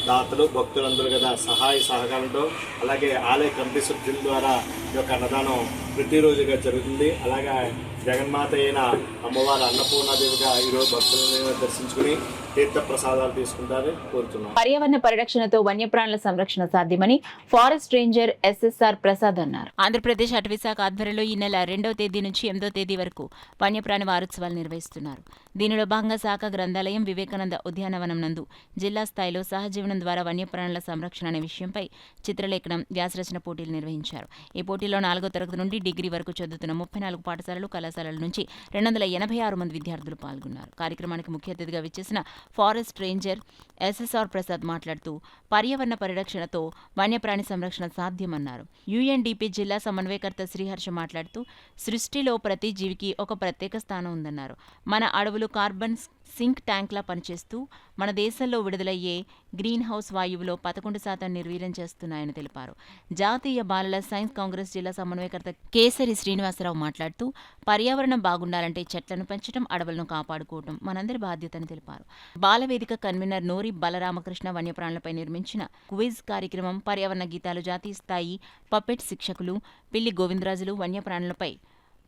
దాతలు భక్తులందరూ కదా సహాయ సహకారంతో అలాగే ఆలయ కమిటీ సభ్యుల ద్వారా ఈ యొక్క అన్నదానం ప్రతిరోజుగా జరుగుతుంది. అలాగే జగన్మాత అయిన అమ్మవారి అన్నపూర్ణాదేవిగా ఈరోజు భక్తులను దర్శించుకుని తీర్థ ప్రసాదాలు తీసుకుంటారని కోరుతున్నాం. పర్యావరణ పరిరక్షణతో వన్యప్రాణుల సంరక్షణ సాధ్యమని ఫారెస్ట్ రేంజర్ ఎస్ఎస్ఆర్ ప్రసాద్ అన్నారు. ఆంధ్రప్రదేశ్ అటవీశాఖ ఆధ్వర్యంలో ఈ నెల 2వ తేదీ నుంచి 8వ తేదీ వరకు వన్యప్రాణి వారోత్సవాలు నిర్వహిస్తున్నారు. దీనిలో భాగంగా శాఖ గ్రంథాలయం వివేకానంద ఉద్యానవనం నందు జిల్లా స్థాయిలో సహజీవనం ద్వారా వన్యప్రాణుల సంరక్షణ అనే విషయంపై చిత్రలేఖనం, వ్యాసరచన పోటీలు నిర్వహించారు. ఈ పోటీలో 4వ తరగతి నుండి డిగ్రీ వరకు చదువుతున్న 34 పాఠశాలలు, కళాశాలల నుంచి 286 మంది విద్యార్థులు పాల్గొన్నారు. కార్యక్రమానికి ముఖ్య అతిథిగా విచ్చేసిన ఫారెస్ట్ రేంజర్ ఎస్ఎస్ఆర్ ప్రసాద్ మాట్లాడుతూ పర్యావరణ పరిరక్షణతో వన్యప్రాణి సంరక్షణ సాధ్యమన్నారు. యుఎన్డిపి జిల్లా సమన్వయకర్త శ్రీహర్ష మాట్లాడుతూ సృష్టిలో ప్రతి జీవికి ఒక ప్రత్యేక స్థానం ఉందన్నారు. మన అడవులు కార్బన్ సింక్ ట్యాంక్లా పనిచేస్తూ మన దేశంలో విడుదలయ్యే గ్రీన్ హౌస్ వాయువులో 11% నిర్వీర్యం చేస్తున్నాయని తెలిపారు. జాతీయ బాలల సైన్స్ కాంగ్రెస్ జిల్లా సమన్వయకర్త కేసరి శ్రీనివాసరావు మాట్లాడుతూ పర్యావరణం బాగుండాలంటే చెట్లను పెంచడం, అడవులను కాపాడుకోవడం మనందరి బాధ్యతని తెలిపారు. బాలవేదిక కన్వీనర్ నోరి బలరామకృష్ణ వన్యప్రాణులపై నిర్మించిన క్విజ్ కార్యక్రమం, పర్యావరణ గీతాలు, జాతీయ స్థాయి పప్పెట్ శిక్షకులు పిల్లి గోవిందరాజులు, వన్యప్రాణులపై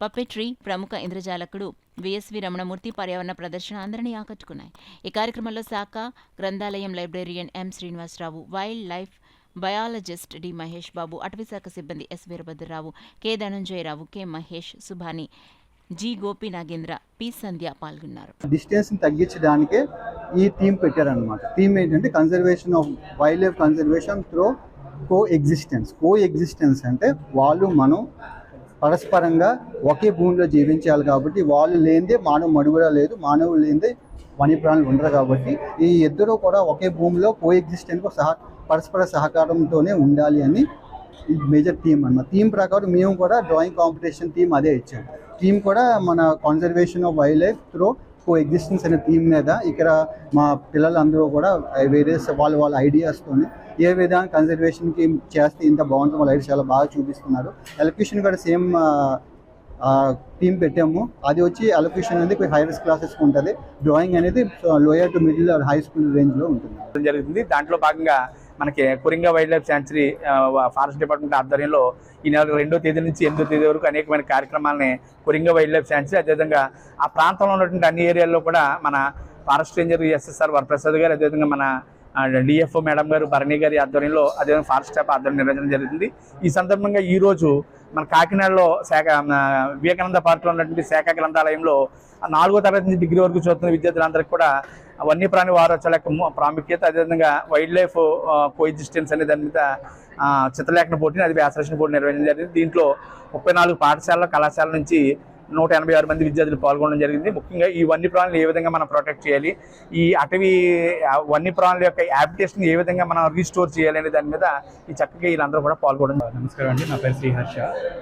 పప్పెట్రీ ప్రముఖ ఇంద్రజాలకుడు విఎస్వి రమణమూర్తి పర్యావరణ ప్రదర్శన అందరినీ ఆకట్టుకున్నాయి. ఈ కార్యక్రమంలో శాఖ గ్రంథాలయం librarian M Srinivasarao, wild life biologist D Mahesh Babu, అటవీశాఖ సిబ్బంది S Veerabhadrarao, K Dhananjayarao, K Mahesh, Subhani, G Gopi Nagendra, P Sandhya పాల్గొన్నారు. డిస్టెన్స్ని తగ్గించడానికే ఈ థీమ్ పెట్టారనమాట. థీమ్ ఏంటంటే conservation of wild life conservation through coexistence అంటే వాళ్ళు మనం పరస్పరంగా ఒకే భూమిలో జీవించాలి కాబట్టి వాళ్ళు లేనిదే మానవ మనుగడ లేదు, మానవులు లేనిదే వన్యప్రాణులు ఉండరు. కాబట్టి ఈ ఇద్దరు కూడా ఒకే భూమిలో కో ఎగ్జిస్టెన్స్ పరస్పర సహకారంతోనే ఉండాలి అని మేజర్ థీమ్ అన్నమాట. థీమ్ ప్రకారం మేము కూడా డ్రాయింగ్ కాంపిటీషన్ థీమ్ అదే ఇచ్చాము. థీమ్ కూడా మన conservation of wild life through co existence అనే థీమ్ మీద ఇక్కడ మా పిల్లలందరూ కూడా వేరియస్ వాళ్ళ ఐడియాస్తోని ఏ విధంగా కన్జర్వేషన్కి చేస్తే ఇంత బాగుంటుంది వాళ్ళ ఐడియా చాలా బాగా చూపిస్తున్నారు. ఎలక్యూషన్ కూడా సేమ్ థీమ్ పెట్టాము. అది వచ్చి ఎలక్యూషన్ అనేది హైయర్ క్లాసెస్కి ఉంటుంది, డ్రాయింగ్ అనేది lower to middle high school రేంజ్లో ఉంటుంది జరుగుతుంది. దాంట్లో భాగంగా మనకి Coringa wild life sanctuary forest department ఆధ్వర్యంలో ఈ నెల 2వ తేదీ నుంచి 8వ తేదీ వరకు అనేకమైన కార్యక్రమాలని కొరింగా వైల్డ్ లైఫ్ శాంచురీ, అదేవిధంగా ఆ ప్రాంతంలో ఉన్నటువంటి అన్ని ఏరియాల్లో కూడా మన ఫారెస్ట్ రేంజర్ ఎస్ఎస్ఆర్ వరప్రసాద్ గారు, అదేవిధంగా మన డిఎఫ్ఓ మేడం గారు భరణి గారి ఆధ్వర్యంలో అదేవిధంగా ఫారెస్ట్ స్టాఫ్ ఆధ్వర్యంలో నిర్వహించడం జరిగింది. ఈ సందర్భంగా ఈరోజు మన కాకినాడలో వివేకానంద పార్క్లో ఉన్నటువంటి శాఖ గ్రంథాలయంలో 4వ తరగతి నుంచి డిగ్రీ వరకు చదువుతున్న విద్యార్థులందరికీ కూడా వన్యప్రాణి వారోత్సవాల యొక్క ప్రాముఖ్యత, అదేవిధంగా వైల్డ్ లైఫ్ కోఎగ్జిస్టెన్స్ అనే దాని మీద చిత్రలేఖన పోటీని అది వ్యాసరచన పోటీ నిర్వహించడం జరిగింది. దీంట్లో 34 పాఠశాలల కళాశాల నుంచి 186 మంది విద్యార్థులు పాల్గొనడం జరిగింది. ముఖ్యంగా ఈ వన్యప్రాణులు ఏ విధంగా మనం ప్రొటెక్ట్ చేయాలి, ఈ అటవీ వన్యప్రాణుల యొక్క హ్యాబిటేషన్ ఏ విధంగా మనం రీస్టోర్ చేయాలి అనే దాని మీద ఈ చక్కగా వీళ్ళందరూ కూడా పాల్గొనడం. నమస్కారం అండి, నా పేరు Sriharsha.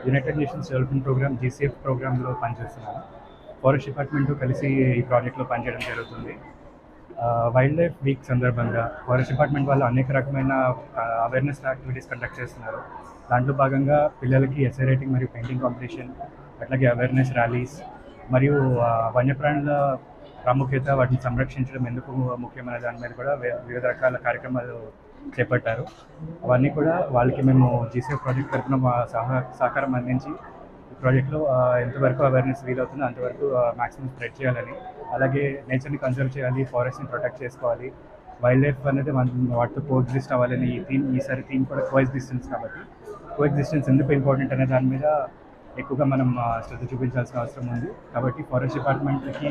United Nations Development Programme GCF ప్రోగ్రాంలో పనిచేస్తున్నాను. ఫారెస్ట్ డిపార్ట్మెంట్ కలిసి ఈ ప్రాజెక్ట్లో పనిచేయడం జరుగుతుంది. వైల్డ్ లైఫ్ వీక్ సందర్భంగా ఫారెస్ట్ డిపార్ట్మెంట్ వాళ్ళు అనేక రకమైన అవేర్నెస్ యాక్టివిటీస్ కండక్ట్ చేస్తున్నారు. దాంట్లో భాగంగా పిల్లలకి ఎస్సే రైటింగ్ మరియు పెయింటింగ్ కాంపిటీషన్, అట్లాగే అవేర్నెస్ ర్యాలీస్ మరియు వన్యప్రాణుల ప్రాముఖ్యత, వాటిని సంరక్షించడం ఎందుకు ముఖ్యమైన దాని మీద కూడా వివిధ రకాల కార్యక్రమాలు చేపట్టారు. అవన్నీ కూడా వాళ్ళకి మేము GCF ప్రాజెక్ట్ తరఫున మా సహకారం అందించి ఈ ప్రాజెక్ట్లో ఎంతవరకు అవేర్నెస్ వీలవుతుందో అంతవరకు మ్యాక్సిమం స్ప్రెడ్ చేయాలని, అలాగే నేచర్ని కన్సర్వ్ చేయాలి, ఫారెస్ట్ని ప్రొటెక్ట్ చేసుకోవాలి, వైల్డ్ లైఫ్ అనేది వాటితో కోఎగ్జిస్ట్ అవ్వాలని ఈసారి థీమ్ కూడా కోఎగ్జిస్టెన్స్. కాబట్టి కోఎగ్జిస్టెన్స్ ఎందుకు ఇంపార్టెంట్ అనే దాని మీద ఎక్కువగా మనం శ్రద్ధ చూపించాల్సిన అవసరం ఉంది. కాబట్టి ఫారెస్ట్ డిపార్ట్మెంట్కి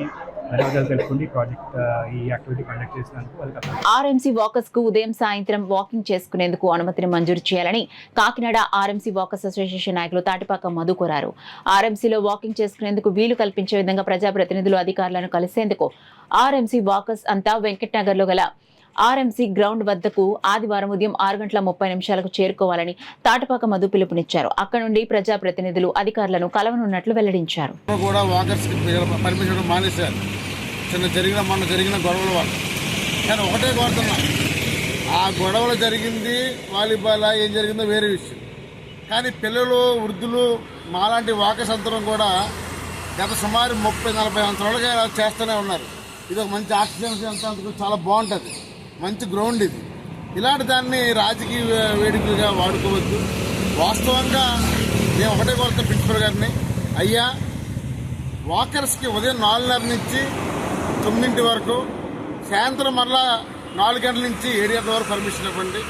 ధన్యవాదాలు తెలుపుకుంటూ ప్రాజెక్ట్ ఈ యాక్టివిటీ కండక్ట్ చేసినందుకు వాళ్ళకి. RMC వాకర్స్ కు ఉదయం సాయంత్రం వాకింగ్ చేసుకునేందుకు అనుమతిని మంజూరు చేయాలని కాకినాడ RMC వాకర్స్ అసోసియేషన్ నాయకులు తాటిపాక మధు కోరారు. RMCలో వాకింగ్ చేసుకునేందుకు వీలు కల్పించే విధంగా ప్రజాప్రతినిధులు అధికారులను కలిసేందుకు RMC వాకర్స్ అంతా వెంకట్ నగర్ లో గల RMC గ్రౌండ్ వద్దకు ఆదివారం ఉదయం 6:30 చేరుకోవాలని తాటిపాక మధు పిలుపునిచ్చారు. అక్కడ నుండి ప్రజాప్రతినిధులు అధికారులను కలవనున్నట్లు వెల్లడించారు. మొన్న జరిగిన గొడవల వల్ల కానీ ఒకటే కోరుతున్నాం, ఆ గొడవలు జరిగింది వాలీబాల్ ఏం జరిగిందో వేరే విషయం. కానీ పిల్లలు, వృద్ధులు, మాలాంటి వాకర్స్ అందరం కూడా గత సుమారు 30-40 సంవత్సరాలుగా చేస్తూనే ఉన్నారు. ఇది ఒక మంచి ఆక్సిజన్ అంతకు చాలా బాగుంటుంది, మంచి గ్రౌండ్ ఇది. ఇలాంటి దాన్ని రాజకీయ వేడుకలుగా వాడుకోవద్దు. వాస్తవంగా నేను ఒకటే కోరుతాను ప్రిన్సిపల్ గారిని, అయ్యా వాకర్స్కి ఉదయం 4:30 నుంచి 9 వరకు, సాయంత్రం మరలా 4 గంటల నుంచి 7 గంటల వరకు పర్మిషన్ ఇవ్వండి.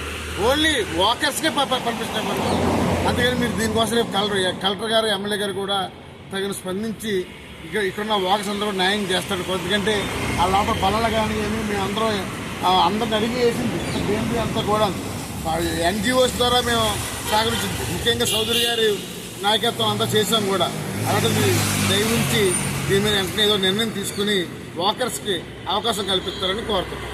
ఓన్లీ వాకర్స్కే పర్మిషన్ ఇవ్వండి. అందుకని మీరు దీనికోసం కలెక్టర్ గారు, ఎమ్మెల్యే గారు కూడా తగిన స్పందించి ఇక్కడున్న వాకర్స్ అందరూ న్యాయం చేస్తాడు. ఎందుకంటే ఆ లోపల బలాలు కానీ ఏమి మేమందరం అందరిని అడిగి వేసింది దేని అంతా కూడా NGOs ద్వారా మేము సహకరించింది. ముఖ్యంగా చౌదరి గారి నాయకత్వం అంతా చేసాం కూడా. అలాంటిది దయవుంచి దీని మీద వెంటనే ఏదో నిర్ణయం తీసుకుని వాకర్స్కి అవకాశం కల్పిస్తారని కోరుతున్నాం.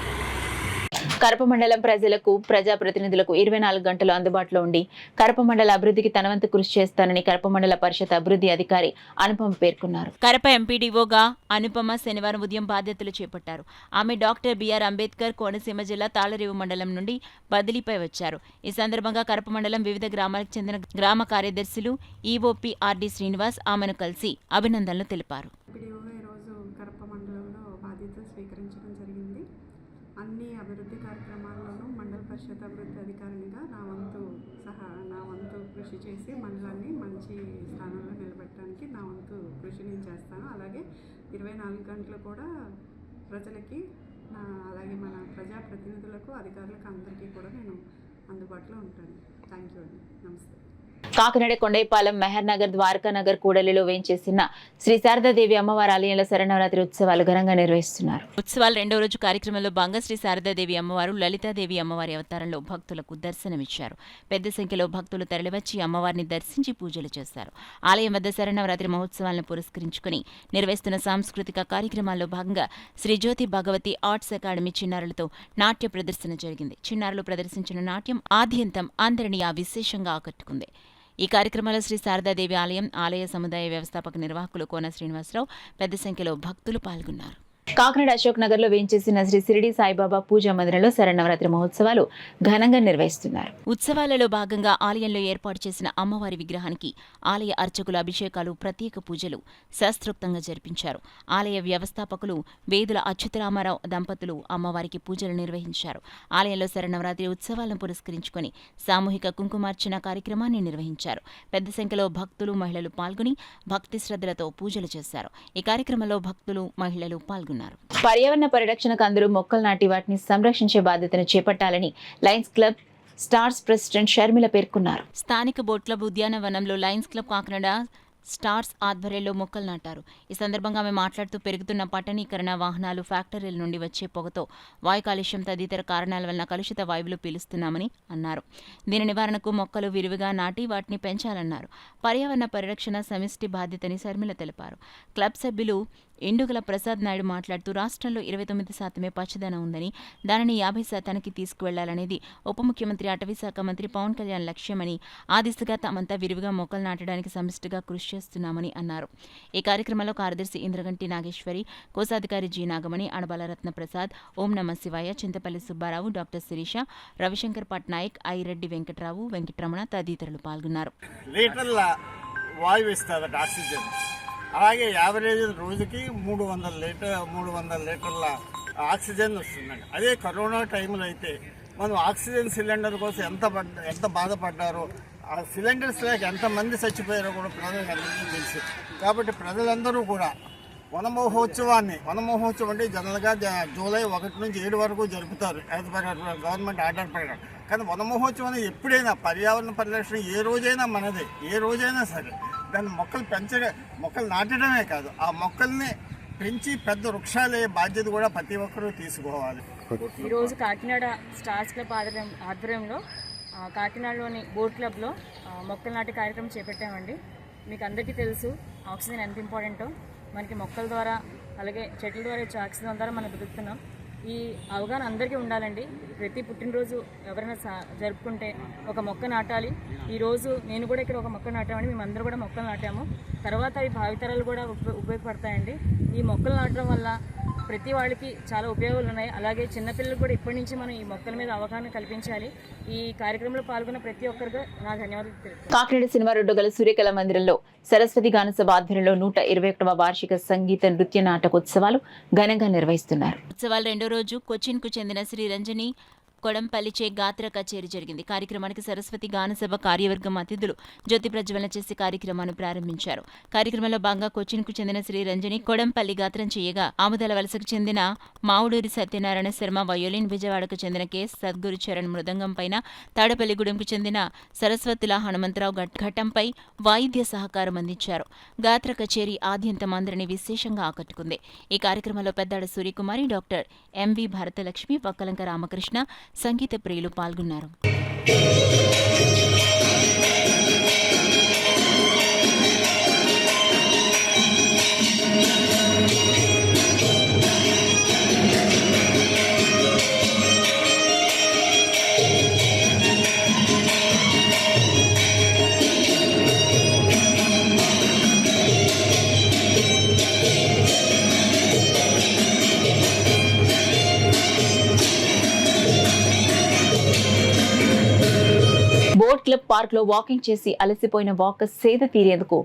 కరప మండలం ప్రజలకు, ప్రజాప్రతినిధులకు 24 గంటలు అందుబాటులో ఉండి కరప మండల అభివృద్ధికి తనవంతు కృషి చేస్తానని కరప మండల పరిషత్ అభివృద్ధి అధికారి అనుపమ పేర్కొన్నారు. కరప ఎంపీడీఓగా అనుపమ శనివారం ఉదయం బాధ్యతలు చేపట్టారు. ఆమె డాక్టర్ BR అంబేద్కర్ కోనసీమ జిల్లా తాళరేవు మండలం నుండి బదిలీపై వచ్చారు. ఈ సందర్భంగా కరప మండలం వివిధ గ్రామాలకు చెందిన గ్రామ కార్యదర్శులు EOP RD శ్రీనివాస్ ఆమెను కలిసి అభినందనలు తెలిపారు. అన్ని అభివృద్ధి కార్యక్రమాల్లోనూ మండల పరిషత్ అభివృద్ధి అధికారినిగా నా వంతు కృషి చేసి మండలాన్ని మంచి స్థానంలో నిలబెట్టడానికి నా వంతు కృషి నేను చేస్తాను. అలాగే 24 గంటలు కూడా ప్రజలకి అలాగే మన ప్రజాప్రతినిధులకు, అధికారులకు అందరికీ కూడా నేను అందుబాటులో ఉంటాను. థ్యాంక్ యూ అండి. నమస్తే. కాకినాడ కొండైపాలెం మెహర్ నగర్, ద్వారకా నగర్ కూడలిలో వేంచేసిన శ్రీ శారదాదేవి అమ్మవారి ఆలయంలో శరన్నవరాత్రి ఉత్సవాలు ఘనంగా నిర్వహిస్తున్నారు. ఉత్సవాల 2వ రోజు కార్యక్రమంలో భాగంగా శ్రీ శారదాదేవి అమ్మవారు, లలితాదేవి అమ్మవారి అవతారంలో భక్తులకు దర్శనమిచ్చారు. పెద్ద సంఖ్యలో భక్తులు తరలివచ్చి అమ్మవారిని దర్శించి పూజలు చేశారు. ఆలయం వద్ద శరన్నవరాత్రి మహోత్సవాలను పురస్కరించుకుని నిర్వహిస్తున్న సాంస్కృతిక కార్యక్రమాల్లో భాగంగా శ్రీ జ్యోతి భగవతి ఆర్ట్స్ అకాడమీ చిన్నారులతో నాట్య ప్రదర్శన జరిగింది. చిన్నారులు ప్రదర్శించిన నాట్యం ఆద్యంతం అందరినీ విశేషంగా ఆకట్టుకుంది. ఈ కార్యక్రమంలో శ్రీ శారదాదేవి ఆలయ సముదాయ వ్యవస్థాపక నిర్వాహకులు కోన శ్రీనివాసరావు, పెద్ద సంఖ్యలో భక్తులు పాల్గొన్నారు. కాకినాడ అశోక్ నగర్ లో వేంచేసిన శ్రీ శిరిడి సాయిబాబా పూజా మందిరంలో శరన్నవరాత్రి మహోత్సవాలు ఘనంగా నిర్వహిస్తున్నారు. ఉత్సవాలలో భాగంగా ఆలయంలో ఏర్పాటు చేసిన అమ్మవారి విగ్రహానికి ఆలయ అర్చకులు అభిషేకాలు, ప్రత్యేక పూజలు శాస్త్రోక్తంగా జరిపించారు. ఆలయ వ్యవస్థాపకులు వేదుల అచ్యుతరామారావు దంపతులు అమ్మవారికి పూజలు నిర్వహించారు. ఆలయంలో శరన్నవరాత్రి ఉత్సవాలను పురస్కరించుకుని సామూహిక కుంకుమార్చన కార్యక్రమాన్ని నిర్వహించారు. పెద్ద సంఖ్యలో భక్తులు, మహిళలు పాల్గొని భక్తి శ్రద్ధలతో పూజలు చేశారు. ఈ కార్యక్రమంలో భక్తులు, మహిళలు పాల్గొన్నారు. పాల్గొన్నారు. పర్యావరణ పరిరక్షణకు అందరూ మొక్కలు నాటి వాటిని సంరక్షించే బాధ్యతను చేపట్టాలని lions club stars president Sharmila పేర్కొన్నారు. స్థానిక బోట్ క్లబ్ ఉద్యానవనంలో లయన్స్ క్లబ్ కాకినాడ స్టార్స్ ఆధ్వర్యంలో మొక్కలు నాటారు. ఈ సందర్భంగా ఆమె మాట్లాడుతూ పెరుగుతున్న పట్టణీకరణ, వాహనాలు, ఫ్యాక్టరీల నుండి వచ్చే పొగతో వాయు కాలుష్యం తదితర కారణాల వలన కలుషిత వాయువులు పీలుస్తున్నామని అన్నారు. దీని నివారణకు మొక్కలు విరివిగా నాటి వాటిని పెంచాలన్నారు. పర్యావరణ పరిరక్షణ సమిష్టి బాధ్యతని శర్మిల తెలిపారు. క్లబ్ సభ్యులు ఇండుగల ప్రసాద్ నాయుడు మాట్లాడుతూ రాష్ట్రంలో 29% పచ్చదనం ఉందని, దానిని 50% తీసుకువెళ్లాలనేది ఉప ముఖ్యమంత్రి అటవీ శాఖ మంత్రి పవన్ కళ్యాణ్ లక్ష్యమని, ఆ దిశగా తామంతా విరివిగా మొక్కలు నాటడానికి సమిష్టిగా కృషి చేస్తున్నామని అన్నారు. ఈ కార్యక్రమంలో కార్యదర్శి ఇంద్రగంటి నాగేశ్వరి, కోశాధికారి జి నాగమణి, అడబాల రత్న ప్రసాద్, ఓం నమ శివాయ, చింతపల్లి సుబ్బారావు, డాక్టర్ శిరీష, రవిశంకర్ పట్నాయక్, ఐరెడ్డి వెంకట్రావు, వెంకటరమణ తదితరులు పాల్గొన్నారు. అలాగే యావరేజ్ రోజుకి 300 లీటర్ల ఆక్సిజన్ వస్తుందండి. అదే కరోనా టైంలో అయితే మనం ఆక్సిజన్ సిలిండర్ కోసం ఎంత బాధపడ్డారో, ఆ సిలిండర్స్ లేక ఎంతమంది చచ్చిపోయారో కూడా ప్రజలందరికీ తెలుసు. కాబట్టి ప్రజలందరూ కూడా వనమహోత్సవం అంటే జనరల్గా జూలై 1 నుంచి 7 వరకు జరుపుతారు యాజ్ పర్ గవర్నమెంట్ ఆర్డర్ ప్రకారం. కానీ వనమహోత్సవం ఎప్పుడైనా పర్యావరణ పరిరక్షణ ఏ రోజైనా మనదే, ఏ రోజైనా సరే దాన్ని మొక్కలు నాటడమే కాదు, ఆ మొక్కల్ని పెంచి పెద్ద వృక్షాలే బాధ్యత కూడా ప్రతి ఒక్కరూ తీసుకోవాలి. ఈరోజు కాకినాడ స్టార్స్ క్లబ్ ఆధ్వర్యంలో కాకినాడలోని బోట్ క్లబ్లో మొక్కలు నాటే కార్యక్రమం చేపట్టామండి. మీకు అందరికీ తెలుసు ఆక్సిజన్ ఎంత ఇంపార్టెంటో. మనకి మొక్కల ద్వారా, అలాగే చెట్ల ద్వారా వచ్చే ఆక్సిజన్ ద్వారా మనం బతుకుతున్నాం. ఈ అవగాహన అందరికీ ఉండాలండి. ప్రతి పుట్టినరోజు ఎవరైనా జరుపుకుంటే ఒక మొక్క నాటాలి. ఈరోజు నేను కూడా ఇక్కడ ఒక మొక్క నాటామండి. మేమందరూ కూడా మొక్కలు నాటాము. తర్వాత అవి భావితరాలు కూడా ఉపయోగపడతాయండి. ఈ మొక్కలు నాటడం వల్ల ప్రతి వాళ్ళకి చాలా ఉపయోగాలు ఉన్నాయి. అలాగే చిన్నపిల్లలకు కూడా ఇప్పటి నుంచి మనం ఈ మొక్కల మీద అవగాహన కల్పించాలి. ఈ కార్యక్రమంలో పాల్గొన్న ప్రతి ఒక్కరికి నా ధన్యవాదాలు తెలుపుతున్నాను. కాకినాడ సినిమా రోడ్డు గల సూర్యకళ మందిరంలో సరస్వతి గానసభ ఆధ్వర్యంలో 121వ వార్షిక సంగీత నృత్య నాటకోత్సవాలు ఘనంగా నిర్వహిస్తున్నారు. ఉత్సవాల రెండో రోజు కొచ్చిన్కు చెందిన శ్రీ రంజని కొడంపల్లిచే గాత్ర కచేరీ జరిగింది. కార్యక్రమానికి సరస్వతి గానసభ కార్యవర్గం అతిథులు జ్యోతి ప్రజ్వలన చేసి కార్యక్రమాన్ని ప్రారంభించారు. కార్యక్రమంలో భాగంగా కొచ్చిన్కు చెందిన శ్రీ రంజని కొడంపల్లి గాత్రం చేయగా, ఆముదల వలసకు చెందిన మావుడూరి సత్యనారాయణ శర్మ వయోలిన్, విజయవాడకు చెందిన కె సద్గురు చరణ్ మృదంగం పైన, తాడపల్లిగూడెంకు చెందిన సరస్వతుల హనుమంతరావు ఘట్టంపై వాయిద్య సహకారం అందించారు. గాత్ర కచేరీ ఆద్యంతం అందరినీ విశేషంగా ఆకట్టుకుంది. ఈ కార్యక్రమంలో పెద్దాడ సూర్యకుమారి, డాక్టర్ ఎంవి భరతలక్ష్మి, వక్కలంక రామకృష్ణ, సంగీత ప్రియులు పాల్గొన్నారు. బోట్ క్లబ్ పార్క్ లో వాకింగ్ చేసి అలసిపోయిన వాకర్స్ సేద తీరేందుకు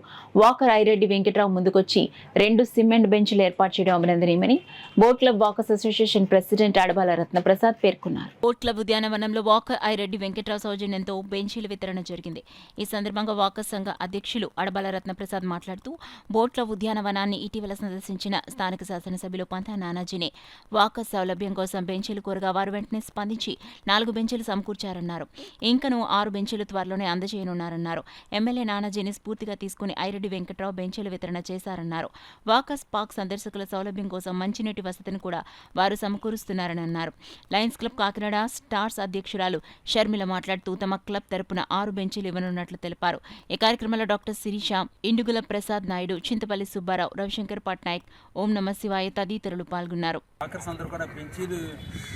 వాకర్ ఐరెడ్డి వెంకట్రావు ముందుకొచ్చి 2 సిమెంట్ బెంచ్లు ఏర్పాటు చేయడం అభినందనీయమని boat club walkers association president Adabala Ratna Prasad పేర్కొన్నారు. బోట్ క్లబ్ ఉద్యానవనంలో వాకర్ ఐరెడ్డి వెంకట్రావు సౌజన్యంతో బెంచీల వితరణ జరిగింది. ఈ సందర్భంగా వాకర్ సంఘ అధ్యక్షులు అడబాల రత్న ప్రసాద్ మాట్లాడుతూ, బోట్ క్లబ్ ఉద్యానవనాన్ని ఇటీవల సందర్శించిన స్థానిక శాసనసభ్యులు పంతా నానాజీనే వాకర్ సౌలభ్యం కోసం బెంచీలు కోరగా వారు వెంటనే స్పందించి 4 బెంచీలు సమకూర్చారన్నారు. ఇంకను 6 బెంచీలు త్వరలోనే అందజేయనున్నారన్నారు. ఎమ్మెల్యే నానాజీని స్ఫూర్తిగా తీసుకుని ఐరెడ్డి వెంకట్రావు బెంచీల వితరణ చేశారన్నారు. వాకర్స్ పార్క్ సందర్శకుల సౌలభ్యం కోసం మంచినీటి వసతిని కూడా వారు సమకూరుస్తున్నారని అన్నారు. లయన్స్ క్లబ్ కాకినాడ స్టార్స్ అధ్యక్షురాలు షర్మిల మాట్లాడుతూ, తమ క్లబ్ తరపున 6 బెంచీలు ఇవ్వనున్నట్లు తెలిపారు. ఈ కార్యక్రమంలో డాక్టర్ శిరీష, ఇండుగుల ప్రసాద్ నాయుడు, చింతపల్లి సుబ్బారావు, రవిశంకర్ పట్నాయక్, ఓం నమ శివాయ తదితరులు పాల్గొన్నారు. వాకర్స్ అందరూ కూడా బెంచీలు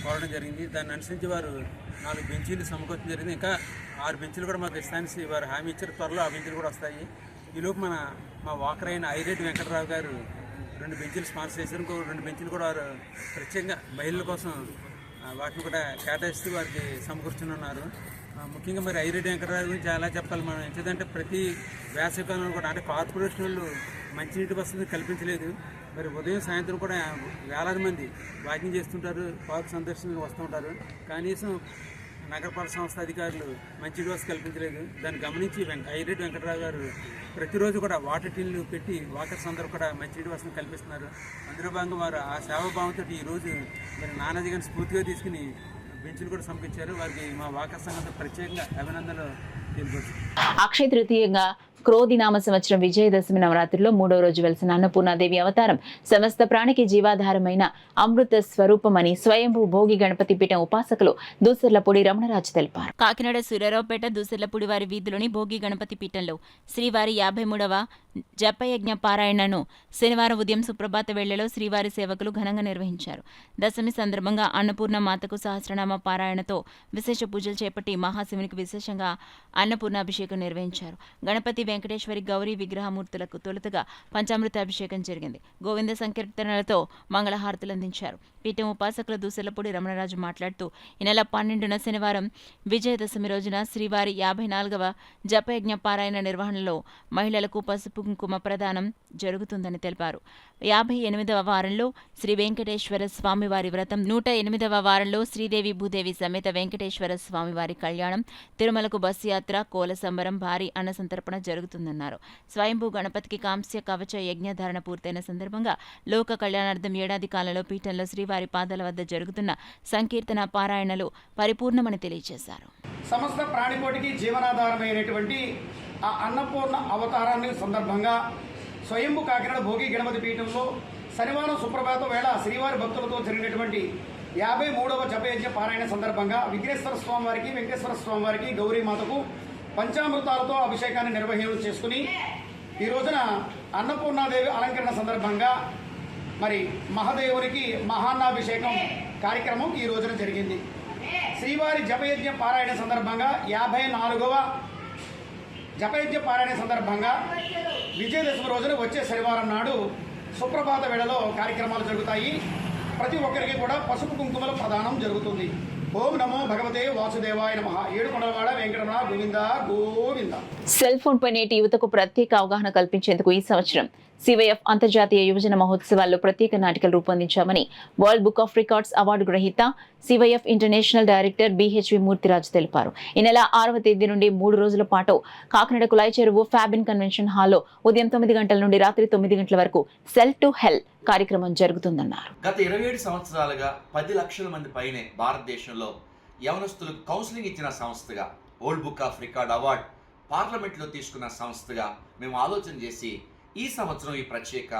కోరడం జరిగింది. దాన్ని అనుసరించి వారు 4 బెంచీలు సమకూర్చడం జరిగింది. ఇంకా 6 బెంచీలు కూడా మాకు ఇస్తానికి వారు హామీ ఇచ్చారు. త్వరలో ఆ బెంచీలు కూడా వస్తాయి. ఈలోపు మా వాకర్ అయిన ఐరెడ్డి వెంకటరావు గారు 2 బెంచీలు స్పాన్సర్ చేశారు. ఇంకో 2 బెంచీలు కూడా వారు ప్రత్యేకంగా మహిళల కోసం వాటిని కూడా కేటాయిస్తూ వారికి సమకూర్చున్నారు. ముఖ్యంగా మరి ఐరెడ్డి వెంకటరావు గురించి చాలా చెప్పాలి మనం. ఎందుకంటే ప్రతి వేసవికాలంలో కూడా అంటే కార్పొరేషన్ వాళ్ళు మంచినీటి వసతి కల్పించలేదు. మరి ఉదయం సాయంత్రం కూడా వేలాది మంది వాకింగ్ చేస్తుంటారు, పార్క్ సందర్శనకు వస్తూ ఉంటారు. కనీసం నగరపాలక సంస్థ అధికారులు మంచి రోజు కల్పించలేదు. దాన్ని గమనించి ఐరెడ్డి వెంకటరావు గారు ప్రతిరోజు కూడా వాటర్ టిన్లు పెట్టి వాకర్స్ అందరూ కూడా మంచి వ్యవస్థను కల్పిస్తున్నారు. అందులో భాగంగా వారు ఆ సేవాభావంతో ఈరోజు మరి నానాజీ గారిని స్ఫూర్తిగా తీసుకుని బెంచ్లు కూడా సమర్పించారు. వారికి మా వాకర్ సంఘంతో ప్రత్యేకంగా అభినందనలు తెలియవచ్చు. అక్షయ తృతీయంగా క్రోధి నామ సంవత్సరం విజయదశమి నవరాత్రిలో 3వ రోజు వెలిసిన అన్నపూర్ణాదేవి అవతారం సమస్త ప్రాణికి జీవాధారమైన అమృత స్వరూపమని స్వయంభూ భోగి గణపతి పీఠం ఉపాసకులు దూసర్లపూడి రమణరాజు తెలిపారు. కాకినాడ సూర్యారావుపేట దూసర్లపూడి వారి వీధిలోని భోగి గణపతి పీఠంలో శ్రీవారి 53వ జపయజ్ఞ పారాయణను శనివారం ఉదయం సుప్రభాత వేళలో శ్రీవారి సేవకులు ఘనంగా నిర్వహించారు. దశమి సందర్భంగా అన్నపూర్ణ మాతకు సహస్రనామ పారాయణతో విశేష పూజలు చేపట్టి మహాశివునికి విశేషంగా అన్నపూర్ణాభిషేకం నిర్వహించారు. గణపతి వెంకటేశ్వరి గౌరీ విగ్రహమూర్తులకు తొలుతగా పంచామృత అభిషేకం జరిగింది. గోవింద సంకీర్తనలతో మంగళహారతులు అందించారు. పీఠం ఉపాసకుల దూసలపూడి రమణరాజు మాట్లాడుతూ ఈ నెల 12న శనివారం విజయదశమి రోజున శ్రీవారి 54వ జపయజ్ఞ పారాయణ నిర్వహణలో మహిళలకు పసుపు కుంకుమ ప్రదానం జరుగుతుందని తెలిపారు. 58వ వారంలో శ్రీ వెంకటేశ్వర స్వామివారి వ్రతం, 108వ వారంలో శ్రీదేవి భూదేవి సమేత వెంకటేశ్వర స్వామివారి కళ్యాణం, తిరుమలకు బస్సు యాత్ర, కోల సంబరం, భారీ అన్నసంతర్పణ జరుగుతుందన్నారు. స్వయంభూ గణపతికి కాంస్య కవచ యజ్ఞధారణ పూర్తయిన సందర్భంగా లోక కళ్యాణార్థం ఏడాది కాలంలో పీఠంలో శ్రీవారి పాదాల వద్ద జరుగుతున్న సంకీర్తన పారాయణలు పరిపూర్ణమని తెలియజేశారు. సమస్త ప్రాణికోటికి జీవనాధారమైనటువంటి ఆ అన్నపూర్ణ అవతారాన్ని సందర్భంగా స్వయంభూ కాకినాడ భోగి గణపతి పీఠంలో శనివారం సుప్రభాత వేళ శ్రీవారి భక్తులతో జరిగినటువంటి 53వ జపయజ్ఞ పారాయణ సందర్భంగా విఘ్నేశ్వర స్వామి వారికి, వెంకటేశ్వర స్వామి వారికి, గౌరీమాతకు పంచామృతాలతో అభిషేకాన్ని నిర్వహణ చేసుకుని ఈ రోజున అన్నపూర్ణాదేవి అలంకరణ సందర్భంగా మరి మహాదేవునికి మహాన్నాభిషేకం కార్యక్రమం ఈ రోజున జరిగింది. శ్రీవారి జపయజ్ఞ పారాయణ సందర్భంగా 54వ జపయజ్ఞ పారాయణ సందర్భంగా విజయదశమి రోజున వచ్చే శనివారం నాడు సుప్రభాత వేళలో కార్యక్రమాలు జరుగుతాయి. ప్రతి ఒక్కరికి కూడా పసుపు కుంకుమల ప్రదానం జరుగుతుంది. ఓం నమో భగవతే వాసుదేవాయ నమః. ఏడుకొండలవాడ వెంకటరమణ గోవింద గోవింద. సెల్ ఫోన్ పై నేటి యువతకు ప్రత్యేక అవగాహన కల్పించేందుకు ఈ సంవత్సరం సివైఎఫ్ అంతర్జాతీయ యువజన మహోత్సవాల్లో ప్రత్యేక నాటికలు రూపొందించామని world book of records award గ్రహీత CYF international director BHV Murthyraju తెలిపారు. ఈ నెల 6వ తేదీ నుండి 3 రోజుల పాటు కాకినాడ కులాయి చెరువు ఫ్యాబిన్ కన్వెన్షన్ హాల్లో ఉదయం 9 గంటల నుండి రాత్రి 9 గంటల వరకు సెల్ టు హెల్ కార్యక్రమం జరుగుతుందన్నారు. గత 27 సంవత్సరాలుగా 10 లక్షల మంది పైనే భారతదేశంలో యవనస్తులకు కౌన్సిలింగ్ ఇచ్చిన సంస్థగా, world book of record award పార్లమెంట్లో తీసుకున్న సంస్థగా మేము ఆలోచన చేసి ఈ సంవత్సరం ఈ ప్రత్యేక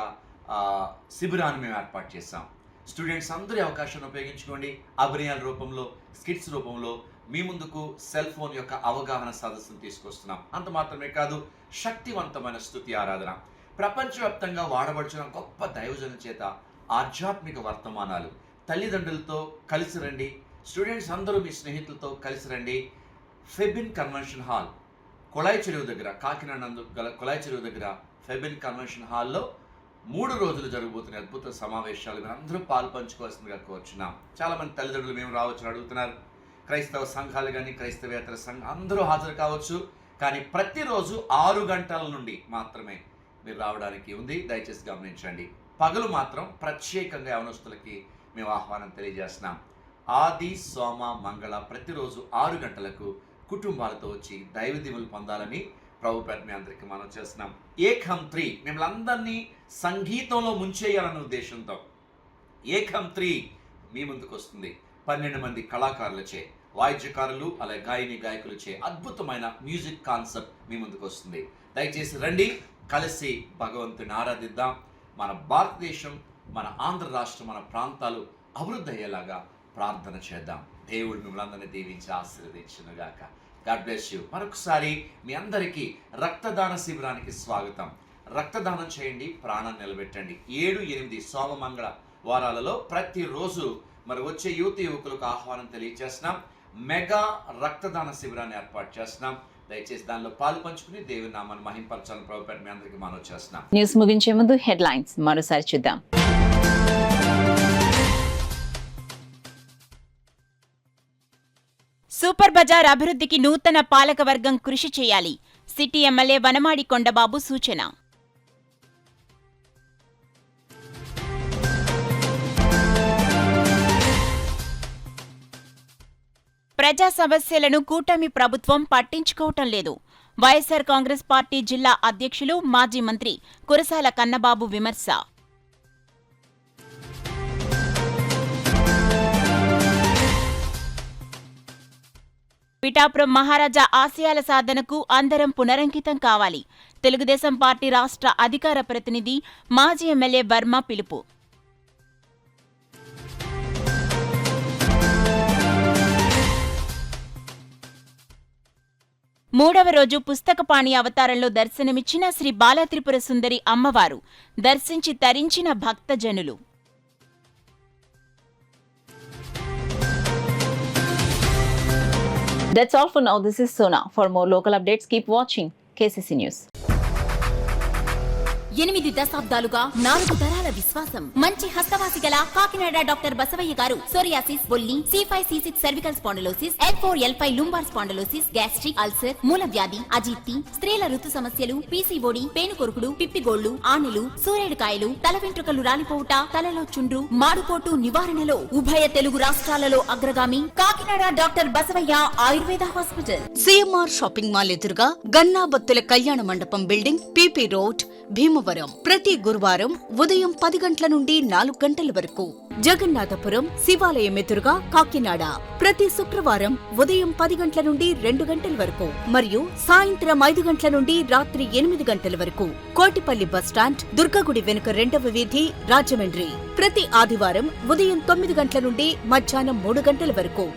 శిబిరాన్ని మేము ఏర్పాటు చేశాం. స్టూడెంట్స్ అందరి అవకాశాన్ని ఉపయోగించుకోండి. అభినయాల రూపంలో, స్కిట్స్ రూపంలో మీ ముందుకు సెల్ ఫోన్ యొక్క అవగాహన సదస్సును తీసుకొస్తున్నాం. అంత మాత్రమే కాదు, శక్తివంతమైన స్తుతి ఆరాధన, ప్రపంచవ్యాప్తంగా వాడబడుచున్న గొప్ప దైవజనుల చేత ఆధ్యాత్మిక వర్తమానాలు. తల్లిదండ్రులతో కలిసి రండి, స్టూడెంట్స్ అందరూ మీ స్నేహితులతో కలిసి రండి. ఫెబిన్ కన్వెన్షన్ హాల్, కుళాయి చెరువు దగ్గర, కాకినాడ నందు గల కుళాయి చెరువు దగ్గర ఫెబిన్ కన్వెన్షన్ హాల్లో 3 రోజులు జరగబోతున్న అద్భుత సమావేశాలు మీరు అందరూ పాలు పంచుకోవాల్సిందిగా కోరుచున్నాం. చాలామంది తల్లిదండ్రులు మేము రావచ్చని అడుగుతున్నారు. క్రైస్తవ సంఘాలు కానీ, క్రైస్తవేతర సంఘం అందరూ హాజరు కావచ్చు. కానీ ప్రతిరోజు 6 గంటల నుండి మాత్రమే మీరు రావడానికి ఉంది. దయచేసి గమనించండి. పగలు మాత్రం ప్రత్యేకంగా యవనస్తులకి మేము ఆహ్వానం తెలియజేస్తున్నాం. ఆది, సోమ, మంగళ ప్రతిరోజు 6 గంటలకు కుటుంబాలతో వచ్చి దైవ దీవెనలు పొందాలని ప్రభుపేట మీ అందరికీ మనం చేస్తున్నాం. ఏకం 3 మిమ్మల్ని అందరినీ సంగీతంలో ముంచేయాలన్న ఉద్దేశంతో ఏకం 3 మీ ముందుకు వస్తుంది. 12 మంది కళాకారులచే, వాయిద్యకారులు అలాగే గాయని గాయకులచే అద్భుతమైన మ్యూజిక్ కాన్సెప్ట్ మీ ముందుకు వస్తుంది. దయచేసి రండి, కలిసి భగవంతుని ఆరాధిద్దాం. మన భారతదేశం, మన ఆంధ్ర రాష్ట్రం, మన ప్రాంతాలు అభివృద్ధి అయ్యేలాగా ప్రార్థన చేద్దాం. దేవుడు మిమ్మల్ని అందరినీ దీవించి ఆశీర్వదించునుగాక. God bless you. మరొకసారి మీ అందరికీ రక్తదాన శిబిరానికి స్వాగతం. రక్తదానం చేయండి, ప్రాణం నిలబెట్టండి. 7, 8 సోమ మంగళ వారాలలో ప్రతిరోజు మరి వచ్చే యువకులకు ఆహ్వానం తెలియజేస్తున్నాం. మెగా రక్తదాన శిబిరాన్ని ఏర్పాటు చేస్తున్నాం. దయచేసి దానిలో పాలు పంచుకుని దేవుని నామాన్ని మహింపరచాలని ప్రభుపేట మీ అందరికీ మనం చేస్తున్నాం. న్యూస్ ముగించే ముందు హెడ్లైన్స్ మరోసారి చూద్దాం. సూపర్ బజార్ అభివృద్ధికి నూతన పాలకవర్గం కృషి చేయాలి. సిటీ ఎమ్మెల్యే వనమాడి కొండబాబు సూచన. ప్రజా సమస్యలను కూటమి ప్రభుత్వం పట్టించుకోవటం లేదు. వైఎస్సార్ కాంగ్రెస్ పార్టీ జిల్లా అధ్యక్షులు మాజీ మంత్రి కురసాల కన్నబాబు విమర్శ. పిఠాపురం మహారాజా ఆశయాల సాధనకు అందరం పునరంకితం కావాలి. తెలుగుదేశం పార్టీ రాష్ట్ర అధికార ప్రతినిధి మాజీ ఎమ్మెల్యే వర్మ పిలుపు. మూడవ రోజు పుస్తకపాణి అవతారంలో దర్శనమిచ్చిన శ్రీ బాలత్రిపుర సుందరి అమ్మవారు దర్శించి తరించిన భక్తజనులు. That's all for now. This is Sona. For more local updates, keep watching KCC News. 8 దశాబ్దాలుగా 4 తరాల విశ్వాసం. మంచి హస్తవాసి గల కాకినాడ డాక్టర్ బసవయ్య గారు సోరియాసిస్, బొల్లి, C5, C6 cervical spondylosis, L4, L5 lumbar spondylosis, gastric ulcer, మూల వ్యాధి, అజీర్తి, స్త్రీల ఋతు సమస్యలు, PCOD, పేనుకొరుకుడు, పిప్పిగోళ్లు, ఆనెలు, సూరేడుకాయలు, తల వెంట్రుకలు రాలిపోవుట, తలలో చుండ్రు, మాడుకోటు నివారణలో ఉభయ తెలుగు రాష్ట్రాలలో అగ్రగామి Kakinada doctor Basavayya Ayurveda hospital. CMR shopping mall ఎదురుగా గన్నాబత్తుల కళ్యాణ మండపం బిల్డింగ్, PP రోడ్, భీమవరం. ప్రతి గురువారం ఉదయం 10 గంటల నుండి 4 గంటల వరకు. జగన్నాథపురం శివాలయం ఎదురుగా కాకినాడ ప్రతి శుక్రవారం ఉదయం 10 గంటల నుండి 2 గంటల వరకు మరియు సాయంత్రం 5 గంటల నుండి రాత్రి 8 గంటల వరకు. కోటిపల్లి బస్టాండ్, దుర్గగుడి వెనుక 2వ వీధి, రాజమండ్రి ప్రతి ఆదివారం ఉదయం 9 గంటల నుండి మధ్యాహ్నం 3 గంటల వరకు.